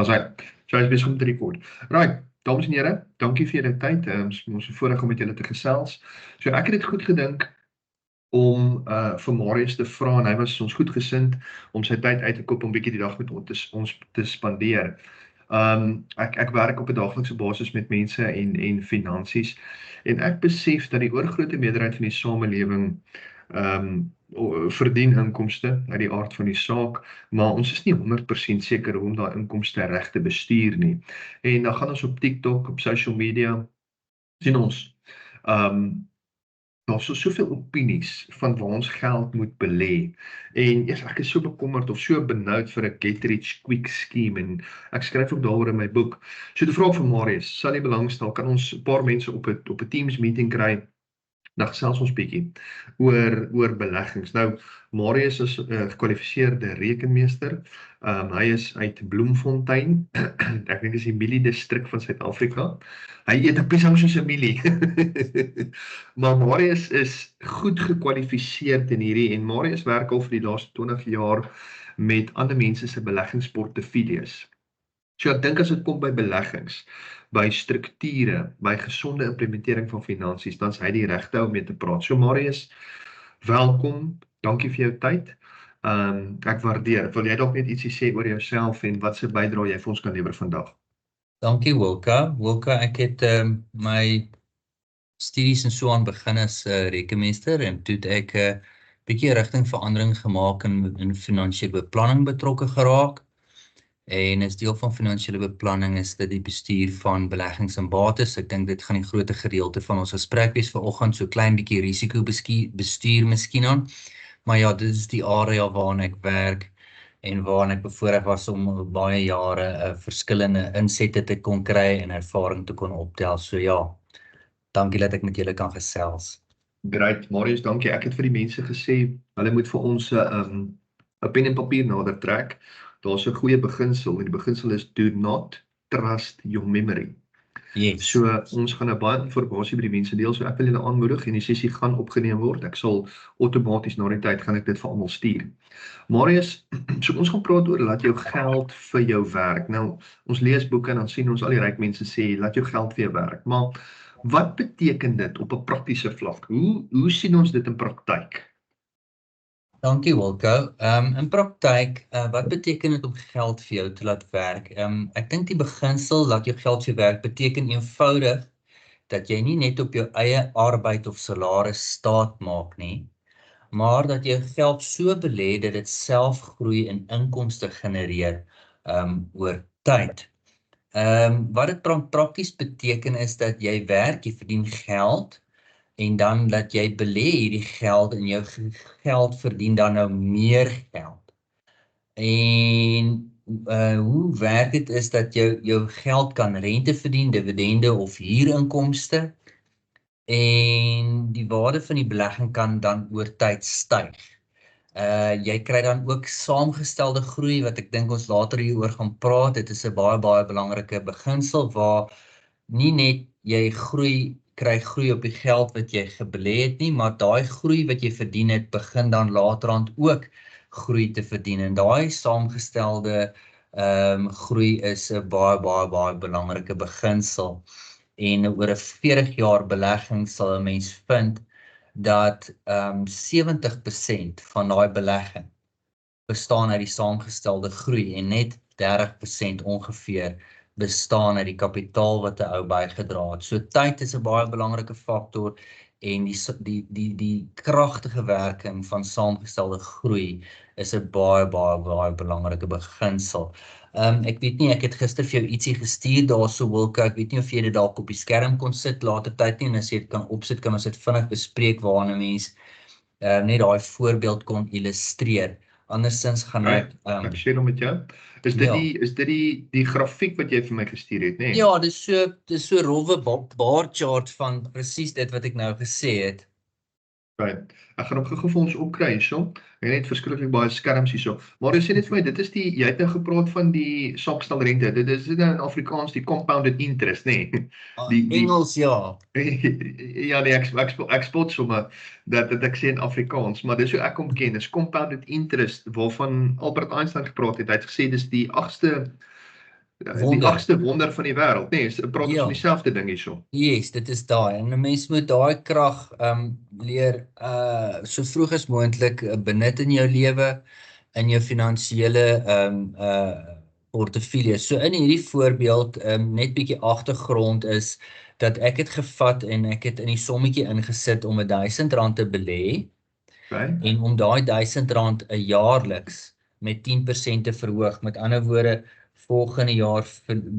As hy, so hy is besig om te rekord. Right, dames en here, dankie vir julle tyd. Ons is voorreg om met julle te gesels. So ek het dit goed gedink om vir Marius te vra en hy was ons goedgesind om sy tyd uit te koop om bietjie die dag met ons te spandeer. Ek werk op 'n daaglikse basis met mense en finansies en ek besef dat die oorgrootste meerderheid van die samelewing verdien inkomste uit die aard van die saak, maar ons is nie 100% seker hoe om daai inkomste reg te bestuur nie. En dan gaan ons op TikTok, op social media, sien ons daar's soveel opinies van waar ons geld moet belê. En ek is so bekommerd of so benoud vir 'n get rich quick scheme en ek skryf ook daaroor in my boek. So die vraag vir Marius, sal jy belangstel, kan ons 'n paar mense op 'n Teams meeting kry? Dan gesels ons bietjie oor beleggings. Nou Marius is 'n gekwalifiseerde rekenmeester. Hy is uit Bloemfontein. Ek dink dis die Mielie distrik van Suid-Afrika. Hy eet 'n piesang soos 'n mielie. Maar Marius is goed gekwalifiseerd in hierdie en Marius werk al vir die laaste 20 jaar met ander mense se beleggingsportefeuilles. So ek dink as dit kom by beleggings, by strukture, by gesonde implementering van finansies, dan is hy die regte ou om mee te praat. So Marius, welkom. Dankie vir jou tyd. Ek waardeer. Wil jy dalk net ietsie sê oor jouself en wat se bydrae jy vir ons kan lewer vandag? Dankie Wilka. Wilka, ek het my studies en so aan begin as rekenmeester en toe het ek 'n bietjie rigtingverandering gemaak in finansiële beplanning betrokke geraak. En as deel van finansiële beplanning is dit die bestuur van beleggings en bates. Ek dink dit gaan die groot gedeelte van ons gesprek wees vanoggend, so klein bietjie risikobestuur miskien aan. Maar ja, dit is die area waarin ek werk en waarin ek bevoorreg was om baie jare verskillende insette te kon kry en ervaring te kon optel. So ja, dankie dat ek met julle kan gesels. Great, Marius, dankie. Ek het vir die mense gesê, hulle moet vir ons 'n pen en papier nader trek. Daar's 'n goeie beginsel en die beginsel is do not trust your memory. Yes. So ons gaan 'n baie informasie by die mense deel, so ek wil julle aanmoedig en die sessie gaan opgeneem word. Ek sal outomaties na die tyd gaan ek dit vir almal stuur. Marius, so ons gaan praat oor laat jou geld vir jou werk. Nou, ons lees boeke en dan sien ons al die ryk mense sê laat jou geld vir jou werk. Maar wat beteken dit op 'n praktiese vlak? Hoe sien ons dit in praktyk? Dankie Wilco. In praktyk, wat beteken dit om geld vir jou te laat werk? Ek dink die beginsel laat jou geld vir jou werk beteken eenvoudig dat jy nie net op jou eie arbeid of salaris staat maak nie, maar dat jy geld so belê dat dit self groei en inkomste genereer oor tyd. Wat dit prakties beteken is dat jy werk, jy verdien geld en dan dat jy belê hierdie geld en jou geld verdien dan nou meer geld. En hoe werk dit is dat jou geld kan rente verdien, dividende of huurinkomste en die waarde van die belegging kan dan oor tyd styg. Jy kry dan ook saamgestelde groei wat ek dink ons later hieroor gaan praat. Dit is 'n baie belangrike beginsel waar nie net jy kry groei op die geld wat jy gebelê het nie, maar daai groei wat jy verdien het begin dan laterand ook groei te verdien en daai saamgestelde groei is 'n baie belangrike beginsel. En oor 'n 40 jaar belegging sal 'n mens vind dat 70% van daai belegging bestaan uit die saamgestelde groei en net 30% ongeveer bestaan uit die kapitaal wat 'n ou bygedra het. So tyd is 'n baie belangrike faktor en die kragtige werking van saamgestelde groei is 'n baie belangrike beginsel. Ek weet nie, ek het gister vir jou ietsie gestuur daarso Wilco, ek weet nie of jy dit dalk op die skerm kon sit later tyd nie en as jy dit kan opsit, kan ons dit vinnig bespreek waarna mens net daai voorbeeld kon illustreer. Andersins gaan ek share hom met jou. Is dit die grafiek wat jy vir my gestuur het, nê? Ja, dis so rowwe bar chart van presies dit wat ek nou gesê het. Right. Ek gaan hom gou vir ons opkry hierso. Hy het net verskriklik baie skerms hierso. Maar jy sê net vir my, dit is jy het nou gepraat van die saamgestelde rente. Dit is nou in Afrikaans die compounded interest, nê? Die Engels ja. Ja nee, ek spot sommer dat ek sê in Afrikaans, maar dis hoe ek hom ken, is compounded interest waarvan Albert Einstein gepraat het. Hy het gesê dis die 8ste Die Wonder. 8ste wonder van die wêreld, nee, praat ons van Ja. dieselfde ding hierso. Yes, dit is daai. En 'n mens moet daai krag leer so vroeg as moontlik benut in jou lewe, in jou finansiële portefeulje. So in hierdie voorbeeld net bietjie agtergrond is dat ek het gevat en ek het in die sommetjie ingesit om R1000 te belê Okay? en om daai R1000 'n jaarliks met 10% te verhoog. Met ander woorde, volgende jaar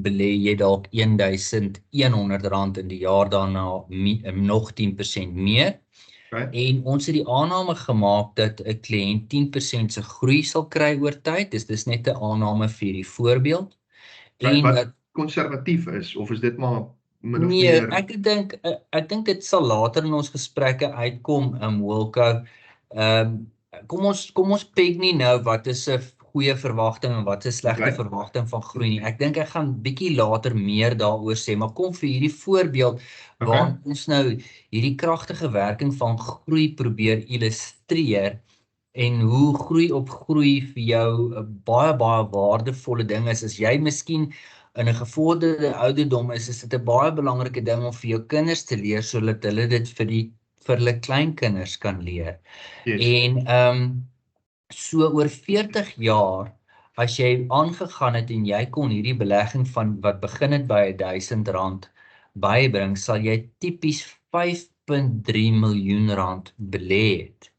belê jy dalk R1100 in die jaar daarna nog 10% meer. Okay? En ons het die aanname gemaak dat 'n kliënt 10% se groei sal kry oor tyd. Dis net 'n aanname vir die voorbeeld. Okay, En wat konservatief is, of is dit maar min of nee, meer ek dink dit sal later in ons gesprekke uitkom, Wilco. Kom ons peg nie nou wat is 'n goeie verwagting en wat is 'n slegte okay? verwagting van groei nie. Ek dink ek gaan bietjie later meer daaroor sê, maar kom vir hierdie voorbeeld waar Okay? ons nou hierdie kragtige werking van groei probeer illustreer en hoe groei op groei vir jou 'n baie waardevolle ding is. As jy miskien in 'n gevorderde ouderdom is dit 'n baie belangrike ding om vir jou kinders te leer sodat hulle dit vir hulle kleinkinders kan leer. Yes. En so oor 40 jaar, as jy aangegaan het en jy kon hierdie belegging van wat begin het by R1000 bybring, sal jy tipies R5.3 miljoen belê het.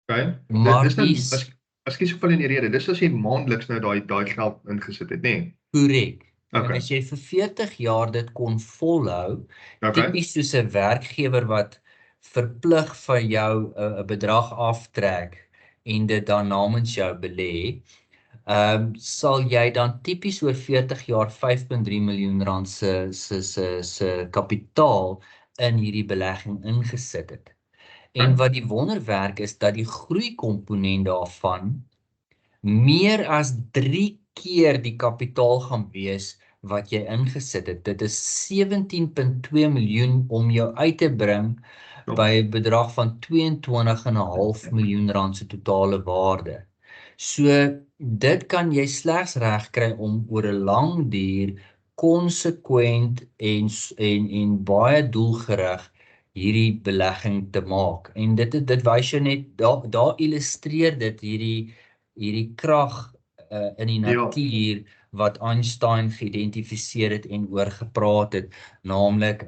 Okay? Maar Dis nou, dis ekskuus vir in die rede, dis as jy maandeliks nou daai geld ingesit het, nê? korrek. En Okay. as jy vir 40 jaar dit kon volhou, Okay? tipies soos 'n werkgewer wat verplig van jou 'n bedrag aftrek en dit dan namens jou belê, sal jy dan tipies oor 40 jaar R5.3 miljoen se kapitaal in hierdie belegging ingesit het. En wat die wonderwerk is dat die groeikomponent daarvan meer as 3 keer die kapitaal gaan wees wat jy ingesit het. Dit is 17.2 miljoen om jou uit te bring by 'n bedrag van R22.5 miljoen se totale waarde. So dit kan jy slegs regkry om oor 'n lang duur konsekwent en baie doelgerig hierdie belegging te maak. En dit wys jou net daar illustreer dit hierdie krag in die natuur wat Einstein geïdentifiseer het en oor gepraat het, naamlik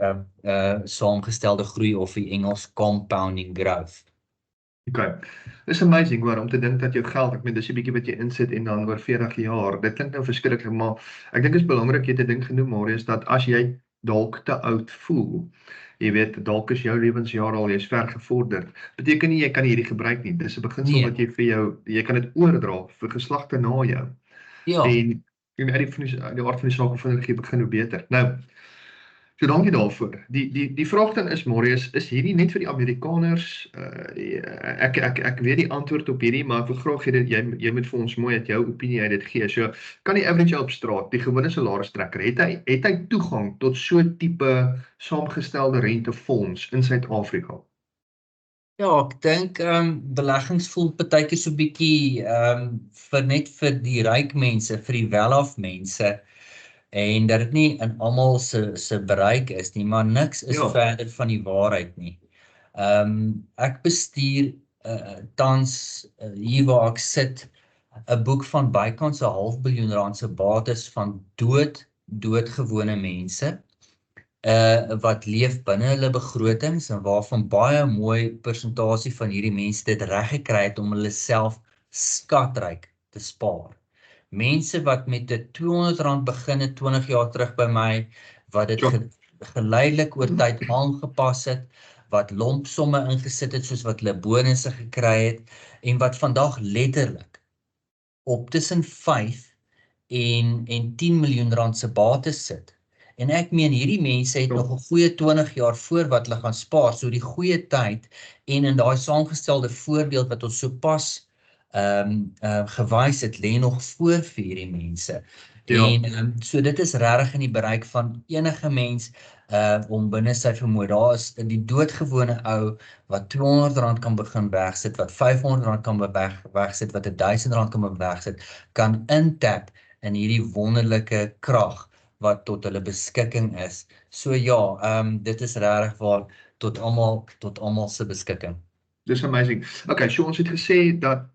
saamgestelde groei of die Engels compounding growth. Okay. Dis amazing hoor, om te dink dat jou geld, ek meen dis 'n bietjie wat jy insit en dan oor 40 jaar. Dit klink nou verskriklik, maar ek dink dit is belangrik jy het 'n ding genoem, Marius, dat as jy dalk te oud voel, jy weet, dalk is jou lewensjaar al, jy's ver gevorderd, beteken nie jy kan hierdie gebruik nie. Dis 'n beginsel wat jy vir jou, jy kan dit oordra vir geslagte na jou. Ja. En uit die aard van die saak of energie begin hoe beter. Nou, so dankie daarvoor. Die vraag dan is, Marius, is hierdie net vir die Amerikaners? Ek weet die antwoord op hierdie, maar ek wil graag hê dat jy moet vir ons mooi uit jou opinie uit dit gee. So, kan die average ou op straat, die gewone salaristrekker, het hy toegang tot so 'n tipe saamgestelde rentefonds in Suid-Afrika? Ja, ek dink beleggings voel partykeer so bietjie vir die ryk mense, vir die welaf mense, en dat dit nie in almal se bereik is nie, maar niks is verder van die waarheid nie. Ek bestuur tans hier waar ek sit 'n boek van bykans R500 miljoen se bates van doodgewone mense wat leef binne hulle begrotings en waarvan baie mooi persentasie van hierdie mense dit reg gekry het om hulle self skatryk te spaar. Mense wat met 'n R200 begin het 20 jaar terug by my, wat dit geleidelik oor tyd aangepas het, wat lompsomme ingesit het soos wat hulle bonusse gekry het en wat vandag letterlik op tussen 5 en R10 miljoen se bates sit. En ek meen hierdie mense het nog 'n goeie 20 jaar voor wat hulle gaan spaar, so die goeie tyd en in daai saamgestelde voorbeeld wat ons sopas gewys het, lê nog voor vir hierdie mense. En so dit is regtig in die bereik van enige mens om binne sy vermoë. Daar is die doodgewone ou wat R200 kan begin wegsit, wat R500 kan wegsit, wat R1000 kan wegsit, kan intap in hierdie wonderlike krag wat tot hulle beskikking is. So ja, dit is regtig waar tot almal se beskikking. Dis amazing. Okay, so ons het gesê dat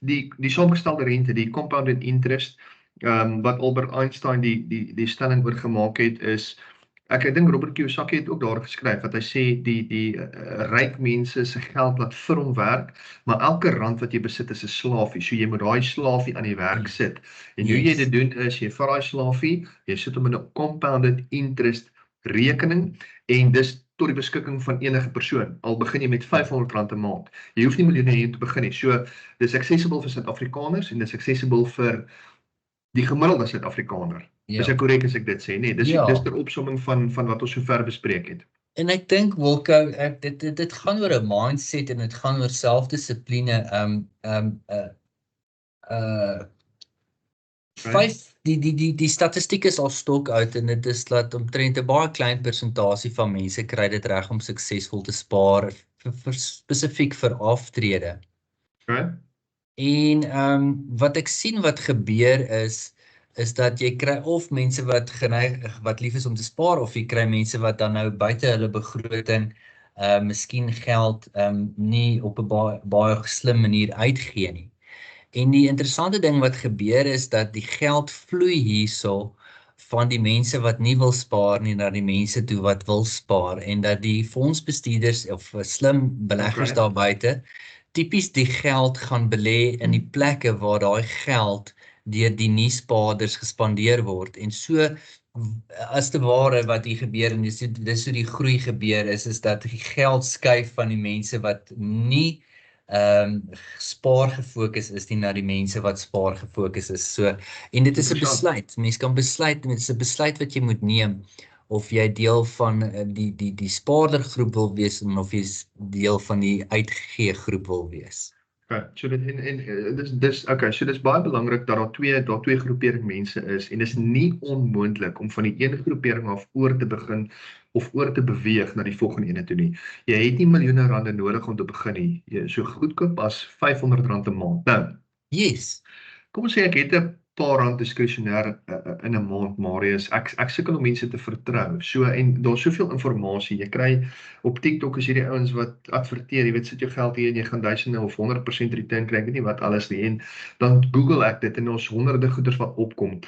die saamgestelde rente, die compounded interest, wat Albert Einstein die stelling oor gemaak het is, ek dink Robert Kiyosaki het ook daar geskryf dat hy sê die ryk mense se geld laat vir hom werk, maar elke rand wat jy besit is 'n slaafie. So jy moet daai slaafie aan die werk sit. En hoe jy dit doen is jy vat daai slaafie, jy sit hom in 'n compounded interest rekening en dis tot die beskikking van enige persoon. Al begin jy met R500 'n maand. Jy hoef nie miljoene hier te begin nie. So dis accessible vir Suid-Afrikaners en dis accessible vir die gemiddelde Suid-Afrikaner. Is ek korrek as ek dit sê? Nee, dis ter opsomming van wat ons sover bespreek het. En ek dink Wilco, dit gaan oor 'n mindset en dit gaan oor selfdissipline. Die statistiek is al stok uit en dit is dat omtrent 'n baie klein persentasie van mense kry dit reg om suksesvol te spaar spesifiek vir aftrede. Okay. En wat ek sien wat gebeur is dat jy kry of mense wat lief is om te spaar, of jy kry mense wat dan nou buite hulle begroting miskien geld nie op 'n baie slim manier uitgee nie. En die interessante ding wat gebeur is dat die geld vloei hierso van die mense wat nie wil spaar nie na die mense toe wat wil spaar, en dat die fondsbestuurders of slim beleggers daar buite tipies die geld gaan belê in die plekke waar daai geld deur die nie-spaarders gespandeer word. En so, as te ware wat hier gebeur, en dis hoe die groei gebeur is dat die geld skuif van die mense wat nie spaar gefokus is nie na die mense wat spaar gefokus is. So, en dit is 'n besluit. Mens kan besluit, dit is 'n besluit wat jy moet neem of jy deel van die spaardergroep wil wees of jy deel van die uitgee groep wil wees. Okay, so dis baie belangrik dat daar twee groepering mense is en dis nie onmoontlik om van die een groepering af oor te begin of oor te beweeg na die volgende ene toe nie. Jy het nie miljoene rande nodig om te begin nie. Jy is so goedkoop as R500 'n maand. Nou, yes. Kom ons sê ek het 'n paar rand diskresionêr in 'n maand, Marius. Ek sukkel om mense te vertrou. So en daar's soveel inligting. Jy kry op TikTok is hierdie ouens wat adverteer, jy weet, sit jou geld hier en jy gaan duisende of 100% return kry, ek weet nie wat alles nie. En dan Google ek dit en ons honderde goeders wat opkom.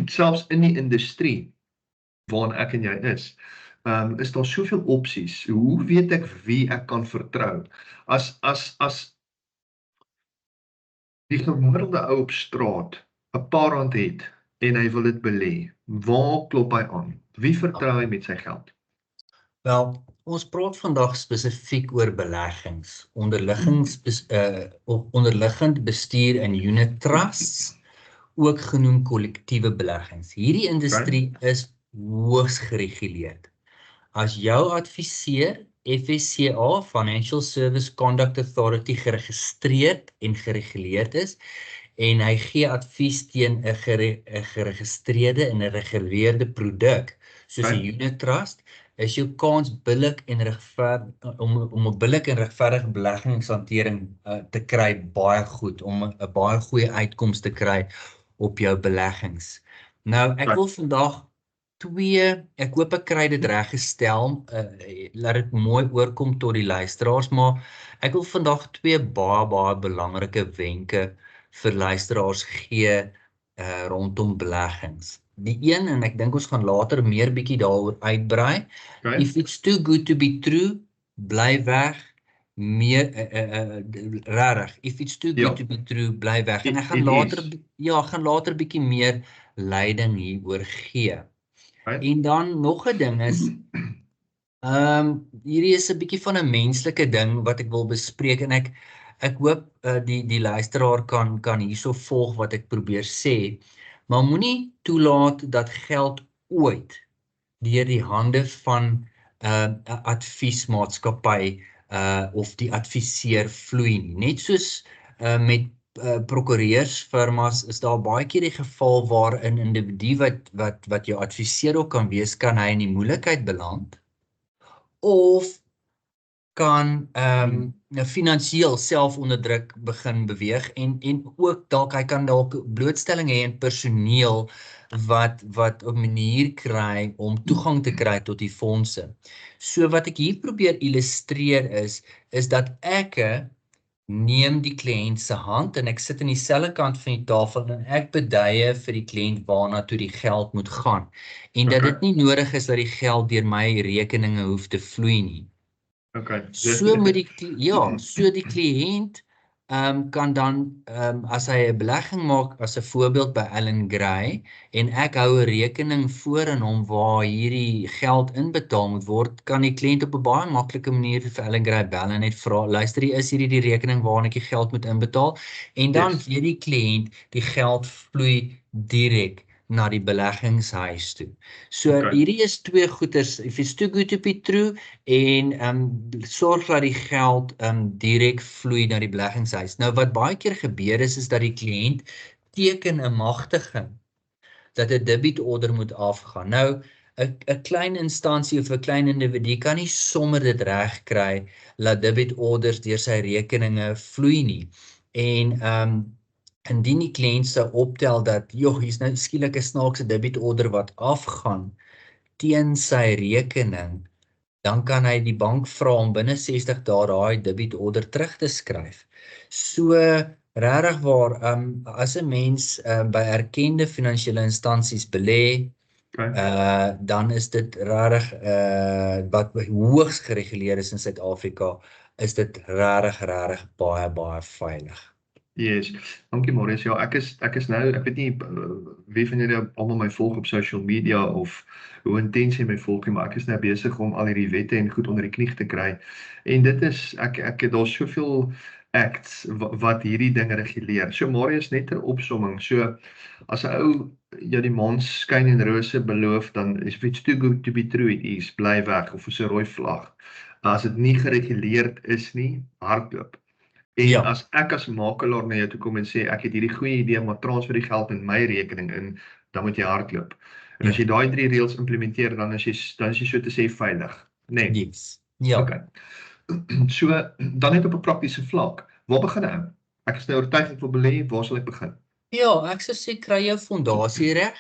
Selfs in die industrie waarin ek en jy is daar soveel opsies. Hoe weet ek wie ek kan vertrou? As die gemiddelde ou op straat 'n paar rand het en hy wil dit belê, waar klop hy aan? Wie vertrou hy met sy geld? Wel, ons praat vandag spesifiek oor beleggings, onderliggend bestuur in unit trusts, ook genoem kollektiewe beleggings. Hierdie industrie is hoogs gereguleerd. As jou adviseur FSCA, Financial Service Conduct Authority, geregistreerd en gereguleerd is, en hy gee advies teen 'n geregistreerde en 'n gereguleerde produk, soos 'n unit trust, is jou kans billik en om 'n billik en regverdige beleggingshantering te kry baie goed, om 'n baie goeie uitkoms te kry op jou beleggings. Nou, ek wil vandag ek hoop ek kry dit reggestel, laat dit mooi oorkom tot die luisteraars, maar ek wil vandag twee baie belangrike wenke vir luisteraars gee rondom beleggings. Die een, en ek dink ons gaan later meer bietjie daaroor uitbrei, if it's too good to be true, bly weg, rarig, if it's too good to be true, bly weg, en ek gaan later bietjie meer leiding hieroor gee. En dan nog 'n ding is, hierdie is 'n bietjie van 'n menslike ding wat ek wil bespreek, en ek hoop die luisteraar kan hierso volg wat ek probeer sê, maar moenie toelaat dat geld ooit deur die hande van 'n adviesmaatskappy of die adviseur vloei nie. Net soos met prokureursfirmas is daar baie keer die geval waar 'n individu wat jou adviseur ook kan wees, kan hy in die moeilikheid beland, of kan finansiëel self onder druk begin beweeg en ook dalk hy kan dalk blootstelling hê in personeel wat 'n manier kry om toegang te kry tot die fondse. So wat ek hier probeer illustreer is dat ek neem die kliënt se hand en ek sit aan dieselfde kant van die tafel en ek beduie vir die kliënt waarna toe die geld moet gaan. En dat dit nie nodig is dat die geld deur my rekeninge hoef te vloei nie. Okay. So moet so die kliënt kan dan as hy 'n belegging maak as 'n voorbeeld by Allan Gray en ek hou 'n rekening voor in hom waar hierdie geld inbetaal moet word, kan die kliënt op 'n baie maklike manier vir Allan Gray bel en net vra, luister, is hierdie die rekening waarna ek die geld moet inbetaal? En dan weet die kliënt die geld vloei direk na die beleggingshuis toe. So hierdie is twee goeders, if it's too good to be true, en sorg dat die geld direk vloei na die beleggingshuis. Nou wat baie keer gebeur is dat die kliënt teken 'n magtiging dat 'n debietorder moet afgaan. Nou 'n klein instansie of 'n klein individu kan nie sommer dit reg kry dat debitorders deur sy rekeninge vloei nie. En indien die kliënt sou optel dat hier's nou skielik 'n snaakse debitorder wat afgaan teen sy rekening, dan kan hy die bank vra om binne 60 dae daai debitorder terug te skryf. So regtig waar, as 'n mens by erkende finansiële instansies belê, dan is dit regtig wat hoogs gereguleer is in Suid-Afrika, is dit regtig baie veilig. Yes, dankie Marius. Ja, ek is nou, ek weet nie wie van julle almal my volg op social media of hoe intens jy my volg nie, maar ek is nou besig om al hierdie wette en goed onder die knie te kry. En dit is, ek het daar soveel acts wat hierdie dinge reguleer. So Marius, net 'n opsomming. So as 'n ou jou die maan skyn en rose beloof, dan is it's too good to be true, it is, bly weg, of is 'n rooi vlag. As dit nie gereguleerd is nie, hardloop. En as ek as makelaar na jou toe kom en sê ek het hierdie goeie idee, maar transfer die geld in my rekening in, dan moet jy hardloop. En as jy daai 3 reëls implementeer, dan is jy so te sê veilig, né? Nee. Yes. Ja. Okay. So dan net op 'n praktiese vlak. Waar begin ek? Ek is nou oortuig ek wil belê, waar sal ek begin? Ja, ek sou sê kry jou fondasie reg.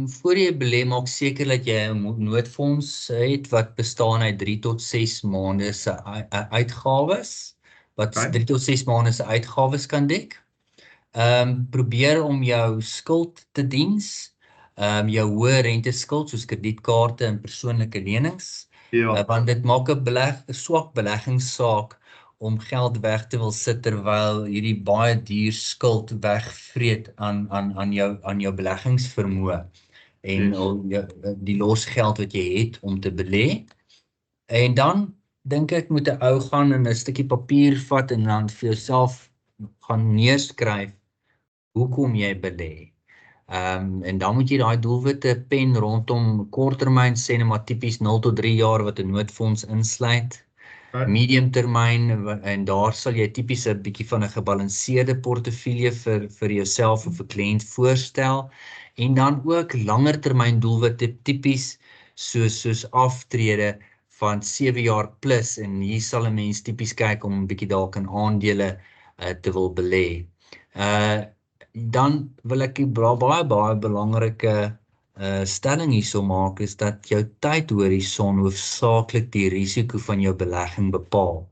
Voor jy belê, maak seker dat jy 'n noodfonds het wat bestaan uit 3 tot 6 maande se uitgawes, wat 3 tot 6 maande se uitgawes kan dek. Probeer om jou skuld te diens, jou hoë renteskuld soos kredietkaarte en persoonlike lenings, want dit maak 'n swak beleggingssaak om geld weg te wil sit terwyl hierdie baie duur skuld wegvreet aan jou beleggingsvermoë en die los geld wat jy het om te belê. En dan dink ek moet 'n ou gaan en 'n stukkie papier vat en dan vir jouself gaan neerskryf hoekom jy belê. En dan moet jy daai doelwitte pen rondom korttermyn, sê net maar tipies 0 tot 3 jaar wat 'n noodfonds insluit. Medium termyn, en daar sal jy tipies 'n bietjie van 'n gebalanseerde portefeulje vir jouself of 'n kliënt voorstel. En dan ook langer termyn doelwitte tipies soos aftrede van 7 jaar plus, en hier sal 'n mens tipies kyk om 'n bietjie dalk in aandele te wil belê. Dan wil ek 'n baie belangrike stelling hierso maak, is dat jou tydhorison hoofsaaklik die risiko van jou belegging bepaal.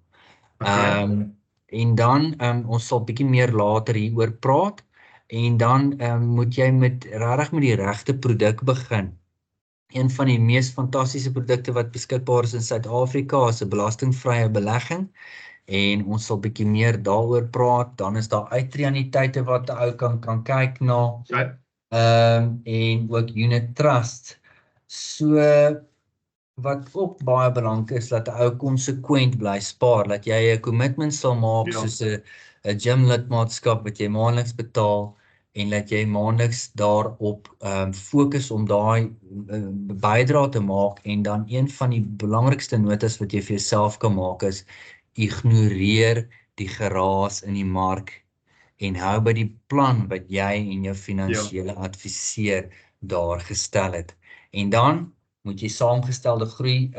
En dan, ons sal bietjie meer later hieroor praat, en dan moet jy regtig met die regte produk begin. Een van die mees fantastiese produkte wat beskikbaar is in Suid-Afrika is 'n belastingvrye belegging, en ons sal bietjie meer daaroor praat. Dan is daar uitreaniteite wat 'n ou kan kyk na. En ook unit trust. So wat ook baie belangrik is, dat 'n ou konsekwent bly spaar, dat jy 'n kommitment sal maak soos 'n gym lidmaatskap wat jy maandeliks betaal, en dat jy maandeliks daarop fokus om daai bydrae te maak. En dan een van die belangrikste notas wat jy vir jouself kan maak is, ignoreer die geraas in die mark en hou by die plan wat jy en jou finansiële adviseur daar gestel het. En dan moet jy saamgestelde groei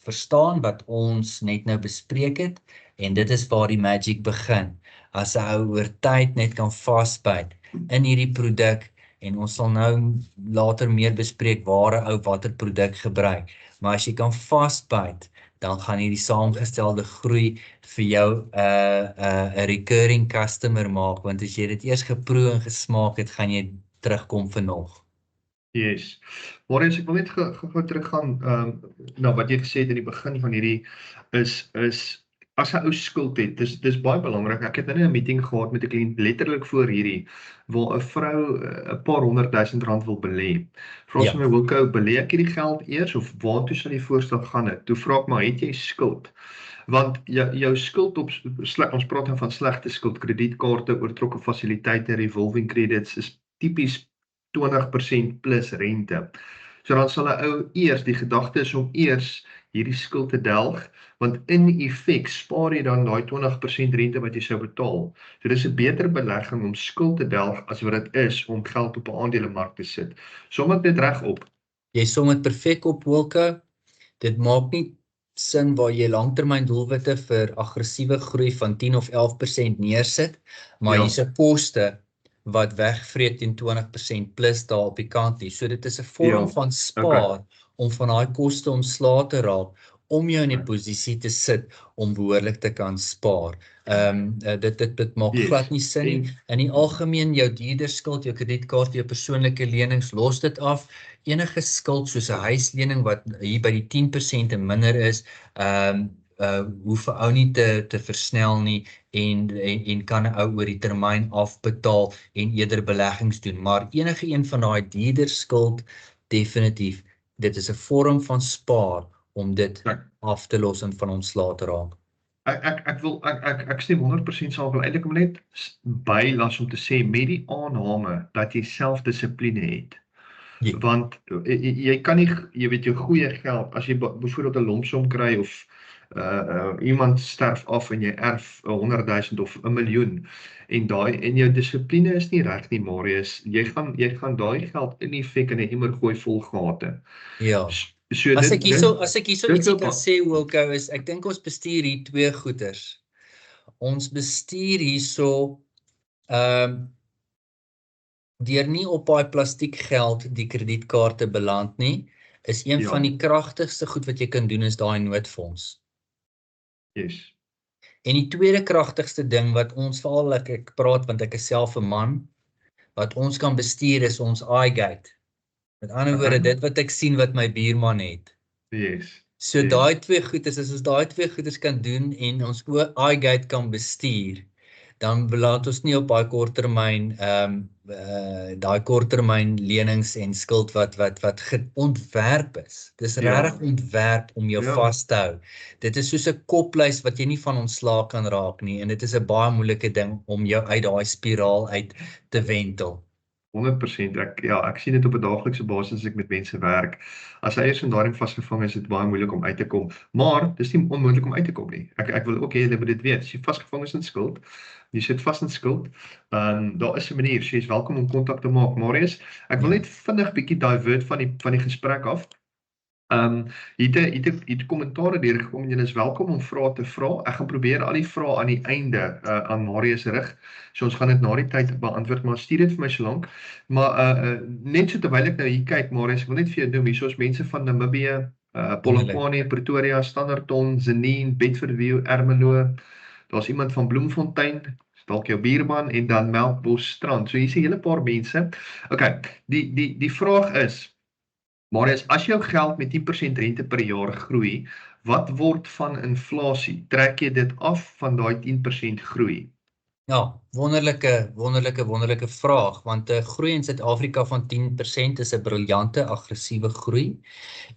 verstaan wat ons net nou bespreek het, en dit is waar die magic begin. As 'n ou oor tyd net kan vasbyt in hierdie produk, en ons sal nou later meer bespreek waar 'n ou watter produk gebruik, maar as jy kan vasbyt, dan gaan hierdie saamgestelde groei vir jou 'n recurring customer maak, want as jy dit eers geproe en gesmaak het, gaan jy terugkom vir nog. Yes. Maar as ek wil net gou teruggaan na wat jy gesê het in die begin van hierdie is as 'n ou skuld het, dis baie belangrik. Ek het nou 'n meeting gehad met 'n kliënt letterlik voor hierdie waar 'n vrou 'n paar 100.000 rand wil belê. Vra sy my, Wilco, belê ek hierdie geld eers of waartoe sal die voorstel gaan het? Toe vra ek maar, het jy skuld? Want jou skuld ons praat dan van slegte skuld, kredietkaarte, oortrokke fasiliteite, revolving credits is tipies 20% plus rente. So dan sal 'n ou eers, die gedagte is om eers hierdie skuld te delg, want in effek spaar jy dan daai 20% rente wat jy sou betaal. So dis 'n beter belegging om skuld te delg as wat dit is om geld op 'n aandelemark te sit. Som ek dit reg op? Jy som dit perfek op, Wilco. Dit maak nie sin waar jy langtermyn doelwitte vir aggressiewe groei van 10 of 11% neersit, maar hier's 'n koste wat wegvreet teen 20% plus daar op die kant nie. So dit is 'n vorm van spaar om van daai koste ontslae te raak, om jou in die posisie te sit om behoorlik te kan spaar. Dit maak glad nie sin nie. In die algemeen, jou duurder skuld, jou kredietkaart, jou persoonlike lenings, los dit af. Enige skuld soos 'n huislening wat hier by die 10% en minder is, hoef 'n ou nie te versnel nie en kan 'n ou oor die termyn afbetaal en eerder beleggings doen. Maar enige een van daai duurder skuld, definitief, dit is 'n vorm van spaar om dit af te los en van ontslae te raak. Ek stem 100% saam, wil eintlik net bylas om te sê met die aanname dat jy selfdissipline het. Ja. Want jy kan nie, jy weet, jou goeie geld, as jy byvoorbeeld 'n lumsom kry of iemand sterf af en jy erf 100.000 of 1 miljoen en jou dissipline is nie reg nie, Marius, jy gaan daai geld in effek in 'n emmer gooi vol gate. Ja. So as ek hierso ietsie kan sê, Wilco, is ek dink ons bestuur hier twee goeders. Ons bestuur hierso deur nie op daai plastiek geld die kredietkaarte beland nie, is een van die kragtigste goed wat jy kan doen is daai noodfonds. Yes. En die tweede kragtigste ding wat ons veral, ek praat want ek is self 'n man, wat ons kan bestuur is ons iGate. Met ander woorde, dit wat ek sien wat my buurman het. Yes. So daai twee goeders, as ons daai twee goeders kan doen en ons iGate kan bestuur, dan beland ons nie op daai korttermyn daai korttermyn lenings en skuld wat ontwerp is. Dis regtig ontwerp om jou vas te hou. Dit is soos 'n koplys wat jy nie van ontslae kan raak nie, en dit is 'n baie moeilike ding om jou uit daai spiraal uit te wentel. 100%, ek sien dit op 'n daaglikse basis as ek met mense werk. As hy is in daarin vasgevang is, dit baie moeilik om uit te kom. Maar dis nie onmoontlik om uit te kom nie. Ek wil ook hê julle moet dit weet. As jy vasgevang is in skuld, jy sit vas in skuld, daar is 'n manier. Jy is welkom om kontak te maak. Marius, ek wil net vinnig bietjie divert van die gesprek af. Hier het kommentare deurgekom en julle is welkom om vrae te vra. Ek gaan probeer al die vrae aan die einde aan Marius rig. So ons gaan dit na die tyd beantwoord, maar stuur dit vir my so lank. Maar net so terwyl ek nou hier kyk, Marius, ek wil net vir jou noem, hier is mense van Namibië, Polokwane, Pretoria, Standerton, Zenine, Bedfordview, Ermelo. Daar's iemand van Bloemfontein, dalk jou buurman, en dan Melkbos Strand. So hier is 'n hele paar mense. Okay, die vraag is, Marius, as jou geld met 10% rente per jaar groei, wat word van inflasie? Trek jy dit af van daai 10% groei? Ja, wonderlike vraag, want 'n groei in Suid-Afrika van 10% is 'n briljante aggressiewe groei,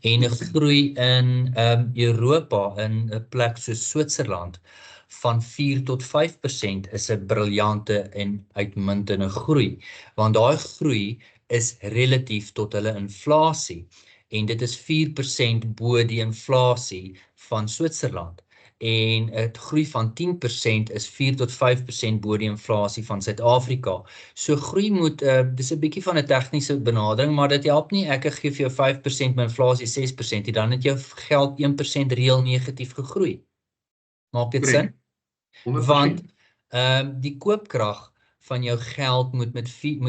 en 'n groei in Europa, in 'n plek soos Switserland, van 4 tot 5% is 'n briljante en uitmuntende groei, want daai groei is relatief tot hulle inflasie, en dit is 4% bo die inflasie van Switserland. en 'n groei van 10% is 4 tot 5% bo die inflasie van Suid-Afrika. So groei moet dis 'n bietjie van 'n tegniese benadering, maar dit help nie ek gee vir jou 5% met inflasie 6% nie, dan het jou geld 1% reël negatief gegroei. Maak dit sin? Korrek, 100%. Want die koopkrag van jou geld moet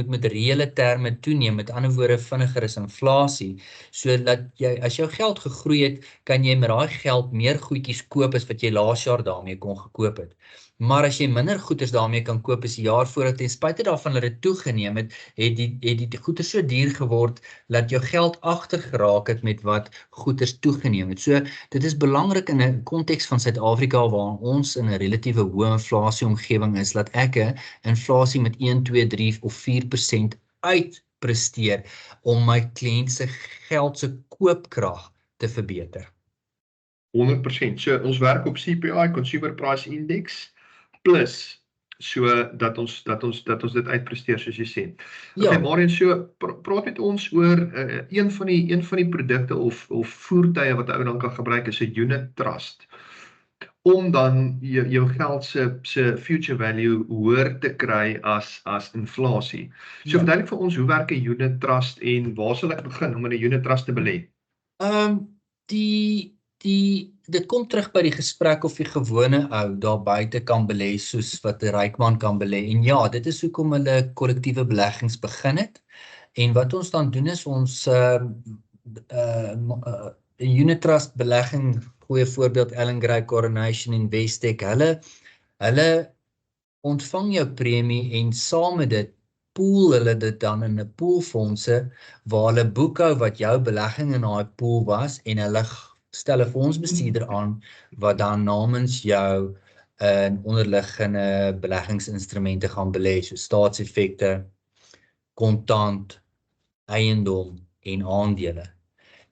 met reële terme toeneem, met ander woorde vinniger as inflasie, sodat jy as jou geld gegroei het, kan jy met daai geld meer goedjies koop as wat jy laas jaar daarmee kon gekoop het. Maar as jy minder goeders daarmee kan koop as die jaar voordat, ten spyte daarvan dat dit toegeneem het, het die goeders so duur geword dat jou geld agter geraak het met wat goeders toegeneem het. So dit is belangrik in 'n konteks van Suid-Afrika waar ons in 'n relatiewe hoë inflasie omgewing is, dat ek inflasie met 1, 2, 3 of 4% uitpresteer om my kliënt se geld se koopkrag te verbeter. 100%. So ons werk op CPI, Consumer Price Index, plus so dat ons dit uitpresteer soos jy sê. Ja. Okay, Marian, so praat met ons oor een van die produkte of voertuie wat ou dan kan gebruik is 'n unit trust, om dan jou geld se future value hoër te kry as inflasie. So verduidelik vir ons, hoe werk 'n unit trust en waar sal ek begin om in 'n unit trust te belê? Dit kom terug by die gesprek of die gewone ou daar buite kan belê soos wat 'n ryk man kan belê. En ja, dit is hoekom hulle kollektiewe beleggings begin het. En wat ons dan doen is ons 'n unit trust belegging, goeie voorbeeld Allan Gray, Coronation, Investec, hulle ontvang jou premie en saam met dit pool hulle dit dan in 'n poolfondse waar hulle boekhou wat jou belegging in daai pool was en hulle stel 'n fondsbestuurder aan wat dan namens jou in onderliggende beleggingsinstrumente gaan belê, so staatseffekte, kontant, eiendom en aandele.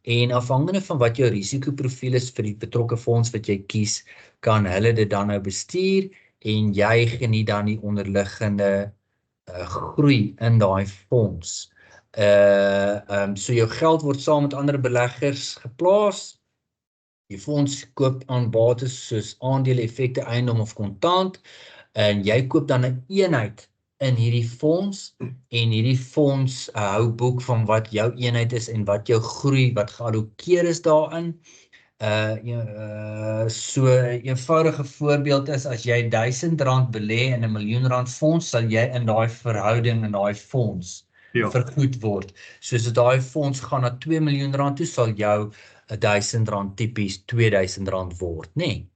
En afhangende van wat jou risikoprofiel is vir die betrokke fonds wat jy kies, kan hulle dit dan nou bestuur en jy geniet dan die onderliggende groei in daai fonds. So jou geld word saam met ander beleggers geplaas. Die fonds koop aan bates soos aandele, effekte, eiendom of kontant en jy koop dan 'n eenheid in hierdie fonds en hierdie fonds hou boek van wat jou eenheid is en wat jou groei, wat geallokeer is daarin. So 'n eenvoudige voorbeeld is as jy R1000 belê in 'n R1.000.000 fonds, sal jy in daai verhouding in daai fonds vergoed word. Soos as daai fonds gaan na R2 miljoen toe, sal jou R1000 tipies R2000 word, nê?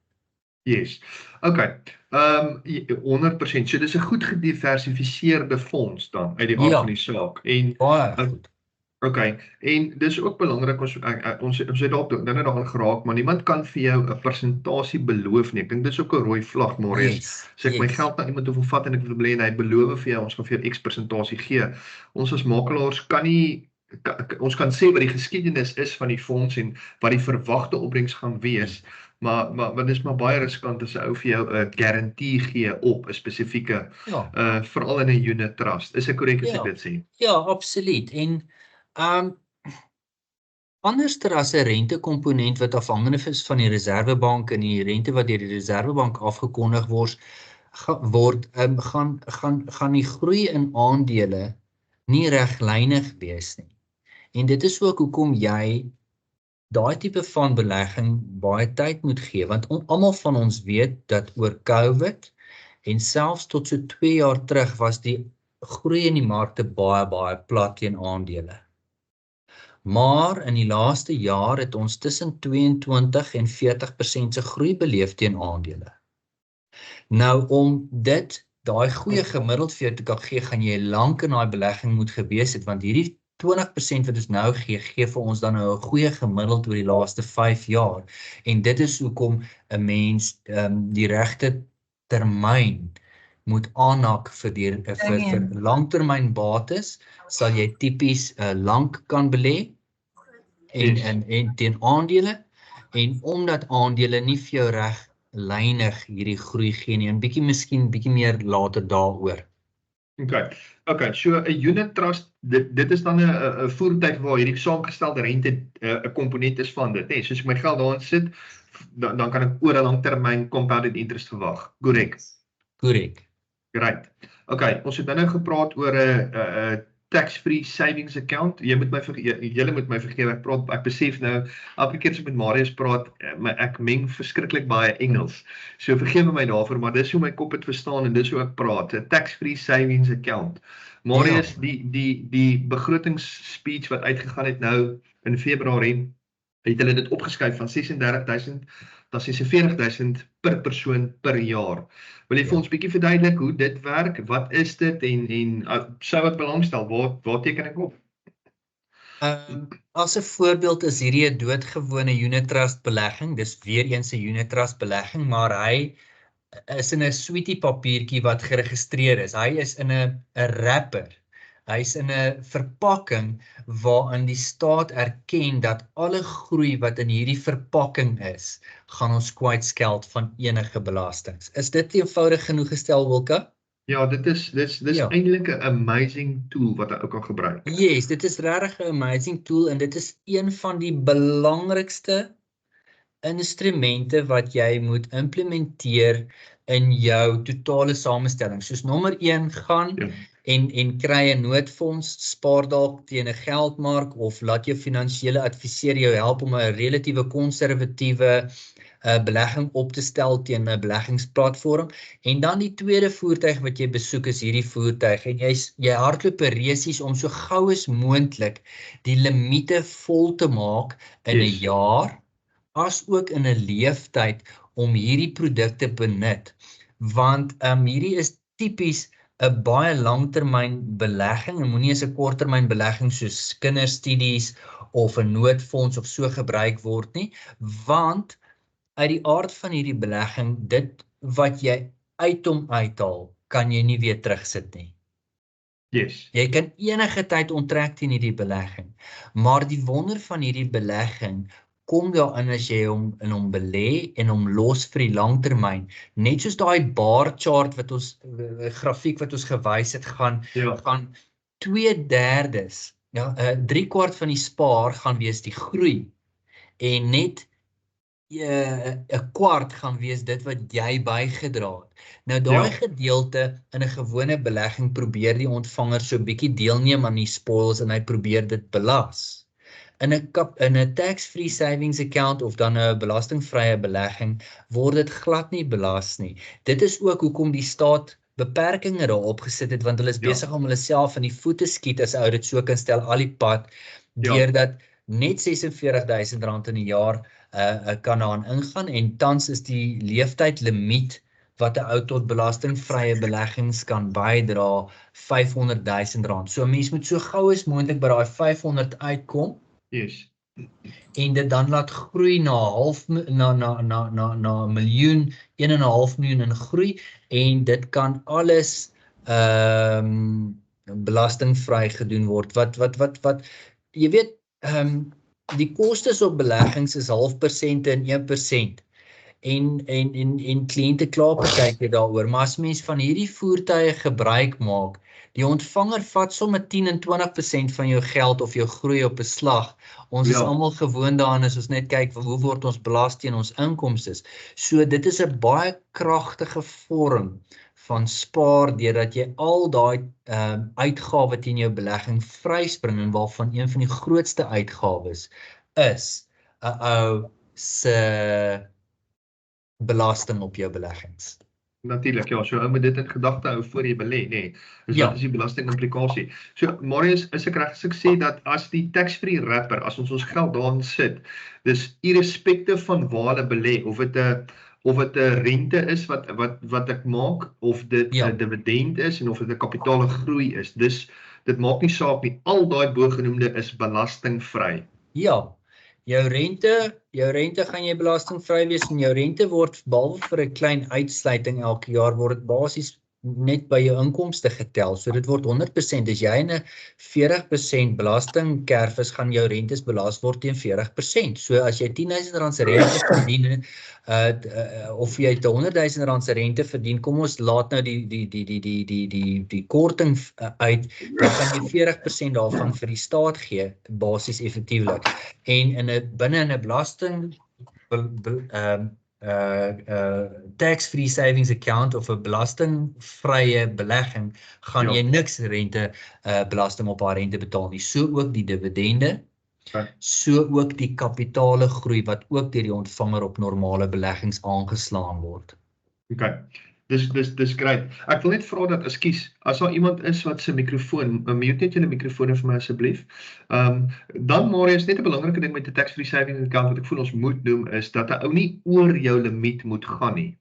Yes. Okay. 100%. So dis 'n goed gediversifiseerde fonds dan uit die aard van die saak. En baie goed. Okay, en dis ook belangrik, ons het dalk dinge daaraan geraak, maar niemand kan vir jou 'n persentasie beloof nie. Ek dink dis ook 'n rooi vlag, Marius. As ek my geld na iemand wil vat en ek wil belê en hy beloof vir jou, ons gaan vir jou X persentasie gee. Ons as makelaars kan nie, ons kan sê wat die geskiedenis is van die fonds en wat die verwagte opbrengs gaan wees, maar dit is maar baie riskant as 'n ou vir jou 'n garantie gee op 'n spesifieke, veral in 'n unit trust. Is ek korrek as ek dit sê? Ja, absoluut. En anderster as 'n rentekomponent wat afhangende is van die Reserwebank en die rente wat deur die Reserwebank afgekondig word, gaan die groei in aandele nie reglynig wees nie. En dit is ook hoekom jy daai tipe van belegging baie tyd moet gee, want almal van ons weet dat oor COVID en selfs tot so 2 jaar terug was die groei in die markte baie plat teen aandele. Maar in die laaste jaar het ons tussen 22 en 40% se groei beleef teen aandele. Nou om daai goeie gemiddeld vir jou te kan gee, gaan jy lank in daai belegging moet gewees het, want hierdie 20% wat ons nou gee vir ons dan nou 'n goeie gemiddeld oor die laaste 5 jaar. En dit is hoekom 'n mens die regte termyn moet aanhak vir langtermyn bates, sal jy tipies lank kan belê en teen aandele, en omdat aandele nie vir jou reglynig hierdie groei gee nie, en miskien bietjie meer later daaroor. Okay, so 'n unit trust, dit is dan 'n voertuig waar hierdie saamgestelde rente 'n komponent is van dit, nê? Soos ek my geld daarin sit, dan kan ek oor 'n langtermyn compounded interest verwag. Korrek. Great. Okay, ons het nou gepraat oor 'n tax-free savings account. Julle moet my vergewe, ek besef nou elke keer as ek met Marius praat, ek meng verskriklik baie Engels. So vergewe my daarvoor, maar dis hoe my kop het verstaan en dis hoe ek praat. 'n Tax-free savings account. Marius, die begrotingsspeech wat uitgegaan het nou in Februarie, het hulle dit opgeskuif van 36.000 na 46.000 per persoon per jaar. Wil jy vir ons bietjie verduidelik hoe dit werk? Wat is dit en sou ek belangstel, waar teken ek op? As 'n voorbeeld is hierdie 'n doodgewone unit trust belegging, dis weer eens 'n unit trust belegging, maar hy is in 'n sweetie papiertjie wat geregistreer is. Hy is in 'n wrapper. Hy's in 'n verpakking waarin die staat erken dat alle groei wat in hierdie verpakking is, gaan ons kwytskeld van enige belastings. Is dit eenvoudig genoeg gestel, Wilka? Ja, dit is eintlik 'n amazing tool wat ek ook kan gebruik. Yes, dit is regtig 'n amazing tool en dit is een van die belangrikste instrumente wat jy moet implementeer in jou totale samestelling. Soos nommer 1, gaan en kry 'n noodfonds, spaar dalk teen 'n geldmark of laat jou finansiële adviseur jou help om 'n relatiewe konservatiewe belegging op te stel teen 'n beleggingsplatform. En dan die tweede voertuig wat jy besoek is hierdie voertuig en jy hardloop 'n resies om so gou as moontlik die limiete vol te maak in 'n jaar, as ook in 'n leeftyd om hierdie produkte benut, want hierdie is tipies 'n baie langtermyn belegging en moenie as 'n korttermyn belegging soos kinderstudies of 'n noodfonds of so gebruik word nie, want uit die aard van hierdie belegging, dit wat jy uit hom uithaal, kan jy nie weer terugsit nie. Yes. Jy kan enige tyd onttrek teen hierdie belegging, maar die wonder van hierdie belegging kom daarin as jy in hom belê en hom los vir die langtermyn. Net soos daai bar chart wat ons grafiek wat ons gewys het, gaan 2/3, 3/4 van die spaar gaan wees die groei en net 'n kwart gaan wees dit wat jy bygedra het. Nou daai gedeelte in 'n gewone belegging probeer die ontvanger so bietjie deelneem aan die spoils en hy probeer dit belas. In 'n tax-free savings account of dan 'n belastingvrye belegging word dit glad nie belas nie. Dit is ook hoekom die staat beperkings daarop gesit het, want hulle is besig om hulle self in die voete skiet as ou dit so kan stel al die pad, deurdat net R46.000 in 'n jaar kan daarin ingaan en tans is die leeftydlimiet wat 'n ou tot belastingvrye beleggings kan bydra R500.000. So 'n mens moet so gou as moontlik by daai 500 uitkom. Yes. En dit dan laat groei na 'n miljoen, 1,5 miljoen in groei en dit kan alles belastingvry gedoen word. Wat jy weet, die kostes op beleggings is 0,5% en 1%. En kliënte kla partykeer daaroor, maar as mens van hierdie voertuie gebruik maak, die ontvanger vat sommer 10 en 20% van jou geld of jou groei op 'n slag. Ons is almal gewoond daaraan as ons net kyk hoe word ons belas teen ons inkomstes. So dit is 'n baie kragtige vorm van spaar deurdat jy al daai uitgawes teen jou belegging vryspring en waarvan een van die grootste uitgawes is 'n ou se belasting op jou beleggings. Natuurlik, so ou moet dit in gedagte hou voor jy belê, nê. Dus wat is die belastingimplikasie? So Marius, is ek reg as ek sê dat as die tax-free wrapper, as ons geld daarin sit, dis irrespekte van waar hulle belê, of dit 'n rente is wat ek maak, of dit 'n dividend is en of dit 'n kapitaalgroei is. Dit maak nie saak nie. Al daai bogenoemde is belastingvry. Ja. Jou rente gaan jy belastingvry wees en jou rente word behalwe vir 'n klein uitsluiting elke jaar word dit basies net by jou inkomste getel. So dit word 100%. As jy in 'n 40% belastingkerf is, gaan jou rentes belas word teen 40%. So as jy R10.000 se rente verdien, of jy R100.000 se rente verdien, kom ons laat nou die korting uit, dan gaan jy 40% daarvan vir die staat gee, basies effektiewelik. En binne in 'n belasting tax-free savings account of 'n belastingvrye belegging, gaan jy niks rente belasting op haar rente betaal nie. So ook die dividende, so ook die kapitale groei wat ook deur die ontvanger op normale beleggings aangeslaan word. Okay. Dis great. Ek wil net vra dat, ekskuus, as daar iemand is wat sy mikrofoon, mute net julle mikrofone vir my asseblief. Dan Marius, net 'n belangrike ding met 'n tax-free savings account wat ek voel ons moet noem is dat 'n ou nie oor jou limiet moet gaan nie.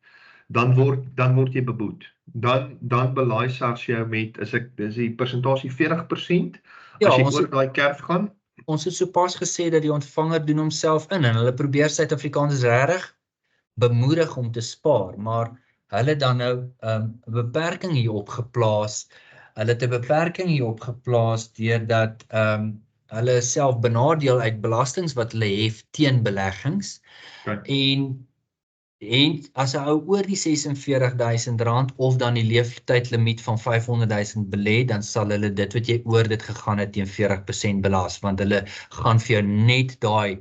Dan word jy beboet. Dan belaai SARS jou met, is die persentasie 40%, Ja, as jy oor daai kerf gaan. Ons het sopas gesê dat die ontvanger doen homself in en hulle probeer Suid-Afrikaners regtig bemoedig om te spaar, maar hulle dan nou 'n beperking hierop geplaas. Hulle het 'n beperking hierop geplaas deurdat hulle self benadeel uit belastings wat hulle hef teen beleggings. En as 'n ou oor die R46,000 of dan die leeftydlimiet van R500,000 belê, dan sal hulle dit wat jy oor dit gegaan het teen 40% belas, want hulle gaan vir jou net daai